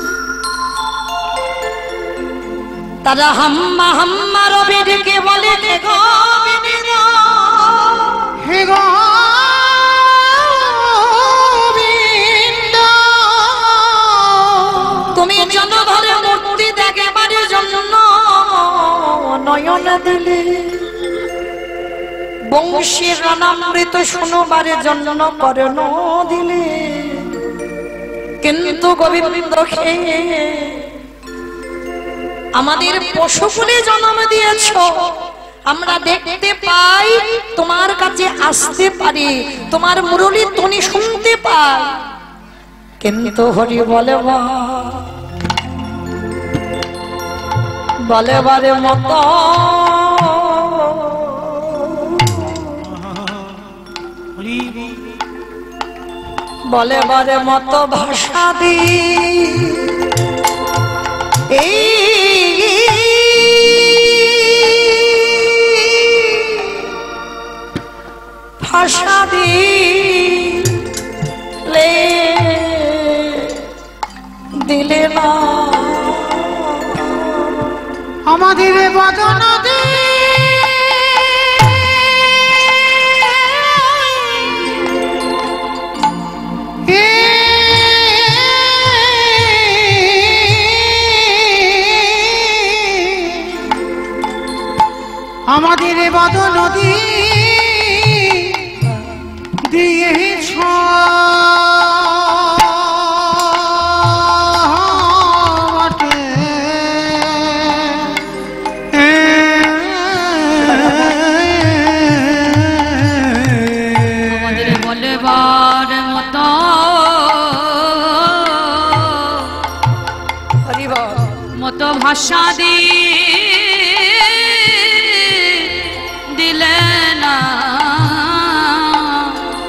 তারা হাম্মা হাম্মা রবিকে বলে হে গোবিন্দ, হে গোবিন্দ, তুমি জনধরে মূর্তি দেখবার জন্য নয়ন দিলে, বংশীর রণামৃত শুনবার জন্য কর্ণ দিলে, কিন্তু গোবিন্দ খেয়ে আমাদের পশুকুলে জন্ম দিয়েছ, আমরা দেখতে পাই, তোমার কাছে আসতে পারি, তোমার মুরলি ধ্বনি শুনতে পাই, কিন্তু হরি বলেবারে মত বলেবারে মত ভাষা দি এই ভাষা দিলে না আমাদের বদন আমাদের বদন দিয়েছ মতো ভাষা দিলে না,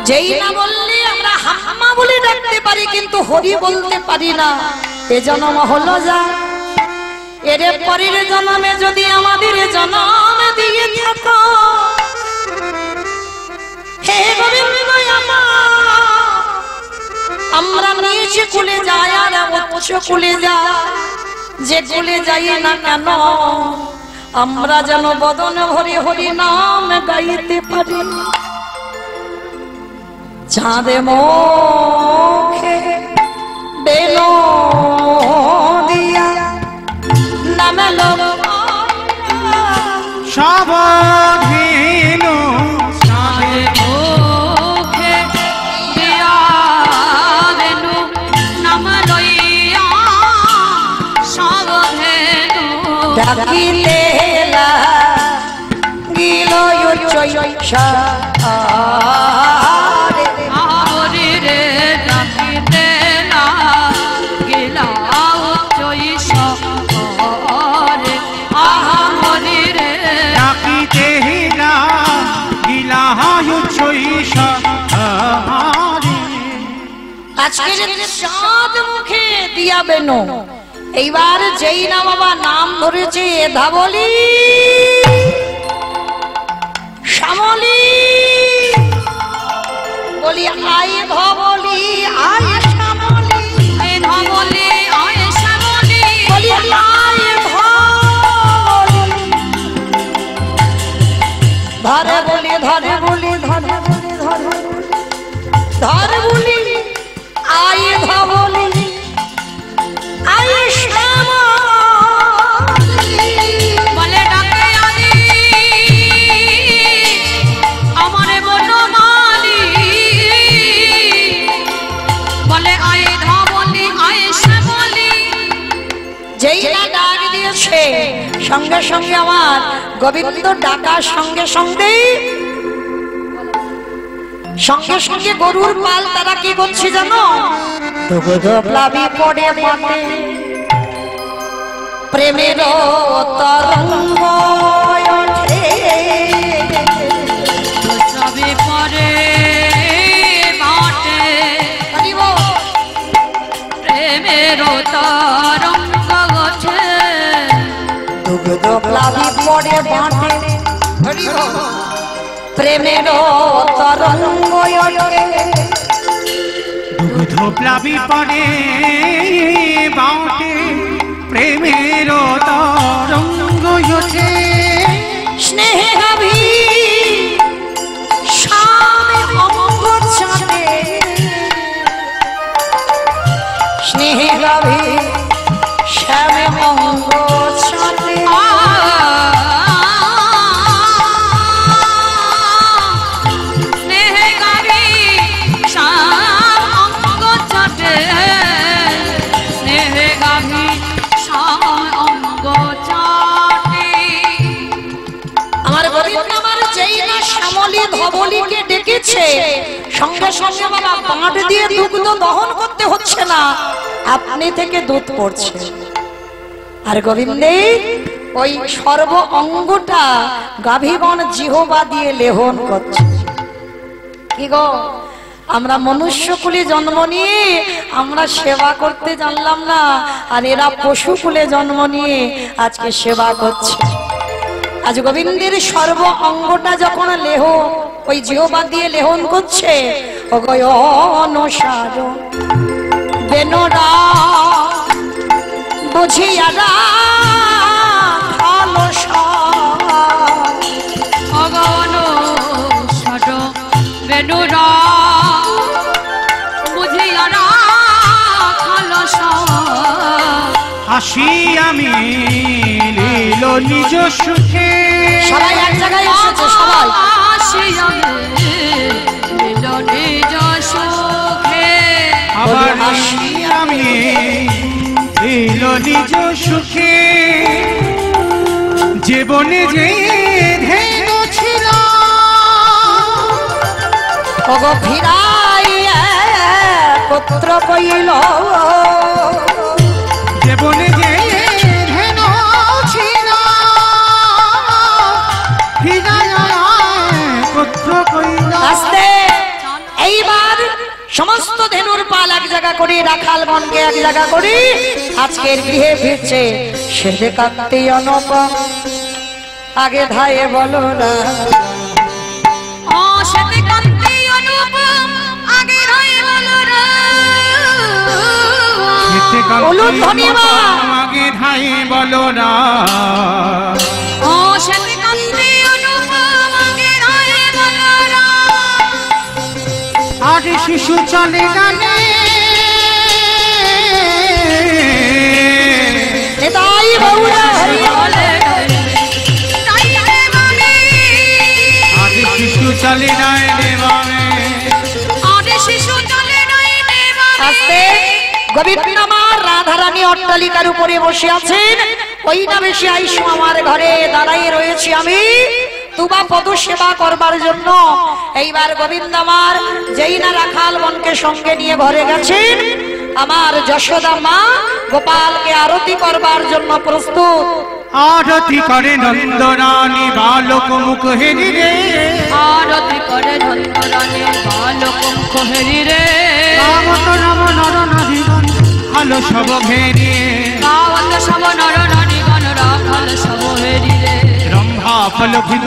যেই না বললে আমরা হাম্মা বলে ডাকতে পারি, কিন্তু হরি বলতে পারি না। এ জন্ম হলো যা, এর পরের জন্মে যদি আমাদের জন্ম দিয়ে থাকো, হে গোবিন্দ আমরা নিচে কুলে যাই আর উচ্চ কুলে যাই, যে কুলে যাই না কেন আমরা যেন বদন ভরে হরি নাম গাইতে পারি। চাঁদে মুখে বেলো দিয়া নামে সাবধানো চাঁদে মুখে দিয়া দেনু নাম লইয়া সাবধানো ডাকিলে গিল চৈষা আরে রে ডাকিতে না গেলাও চৈষ রে আহারে রে ডাকিতে না গিলাহায়ু চৈষ আজকে চাঁদ মুখে দিয়া বেনো, এইবার যেই না বাবা নাম ধরেছে ধাবলি শ্যামলি বলি আয় ধবলি আয় শ্যামলি, আয় ধবলি আয় শ্যামলি বলি আয় ধবলি ধরে বলি ধরে বলি ধরে বলি ধরে ধরে বলি আয় ধবলি আয় শ্যামলি বলে ডাকে আনি আমারে বনমালি, বলে আয় ধবলি আয় শ্যামলি। যেই না ডাক দিয়েছে সঙ্গে সঙ্গে আমার গোবিন্দ ডাকার সঙ্গে সঙ্গে সঙ্গে সঙ্গে গরুর পাল তারা কি করছে জানো, প্লাবি পড়ে মাঠে প্রেমের তরঙ্গ ওঠে, সবে পরে মাঠে প্রেমের তরঙ্গ ওঠে, প্লাবী পড়ে বাঁটে প্রেমের তরঙ্গ ওঠে দুগ্ধ প্লাবী পড়ে বাঁটে প্রেমের তরঙ্গ ওঠে স্নেহে গাভী শামে অঙ্গ চাঁদে স্নেহে গাভী শ্যামে অঙ্গ চাঁদে স্নেহে গাভী শ্যাম অঙ্গ চাটে স্নেহে গাভী শ্যাম অঙ্গ চাটে। আমার গোবিন্দ আমার যেই না শ্যামলী ধবলীকে ডেকেছে সঙ্গে সঙ্গে বাবা বাঁট দিয়ে দুগ্ধ দহন করতে হচ্ছে না, আপনি থেকে দুধ পড়ছে। আর গোবিন্দে ওই সর্ব অঙ্গটা গাভীগণ জিহ্বা দিয়ে লেহন করছে। কি গো, আমরা মনুষ্যকুলে জন্ম নিয়ে আমরা সেবা করতে জানলাম না, আর এরা পশুকুলে জন্ম নিয়ে আজকে সেবা করছে। আজ গোবিন্দের সর্ব অঙ্গটা যখন লেহ ওই জিহ্বা দিয়ে লেহন করছে, অনুসার বেনরা বুঝিয়া ভগবান ষট বেনুরা বুঝিয়া খালস হাসি আমি লীল নিজ সুখে সবাই এক জায়গায় এসেছে, সবাই নিজ সুখে আবার হাসি আমি লীল নিজ সুখে জীবনে যে ধ্যান ছিল ওগো ফিরাই পুত্র কইল জীবনে যে ধ্যান ছিল পুত্র কইল আস্তে এইবার সমস্ত ধেনুর পাল এক জায়গা করে রাখালগণকে এক জায়গা করে আজকের গৃহে ফিরছে। সেদে কাঁদতে অনপ আগে ধায়ে বলো না ও সেতে কান্তি অনুপম আগে রয়ে বলো রে হলুদ ধনিয়া আগে ধাই বলো না ও সেতে কান্তি অনুপম আগে রয়ে বলো রে আজ শিশু চলে গানে এটাই বউরা বলে তাই রে মানে আজ শিশু চলে নাই দেবামে আরে শিশু চলে নাই দেবানে আস্তে গোবিন্দ আমার রাধারানী অট্টালিকার উপরে বসে আছেন, ওইটা বেশি আইসো আমার ঘরে দাঁড়াই রয়েছি আমি তুবা পদ সেবা করবার জন্য। এইবার গোবিন্দ আমার যেই না রাখাল বনকে সঙ্গে নিয়ে ঘরে গেছেন, আমার যশোদা মা গোপালকে আরতি করবার জন্য প্রস্তুত। আরতি করে নন্দরানী বালক মুখ হেরি রে আরতি করে নন্দরানী বালক কোহরি রে রামত রাম নর নারীগণ আলো সব ঘেরি গাওয়াত সব নর নারীগণ রাখাল সব হেরি রে রম্ভা ফলভিত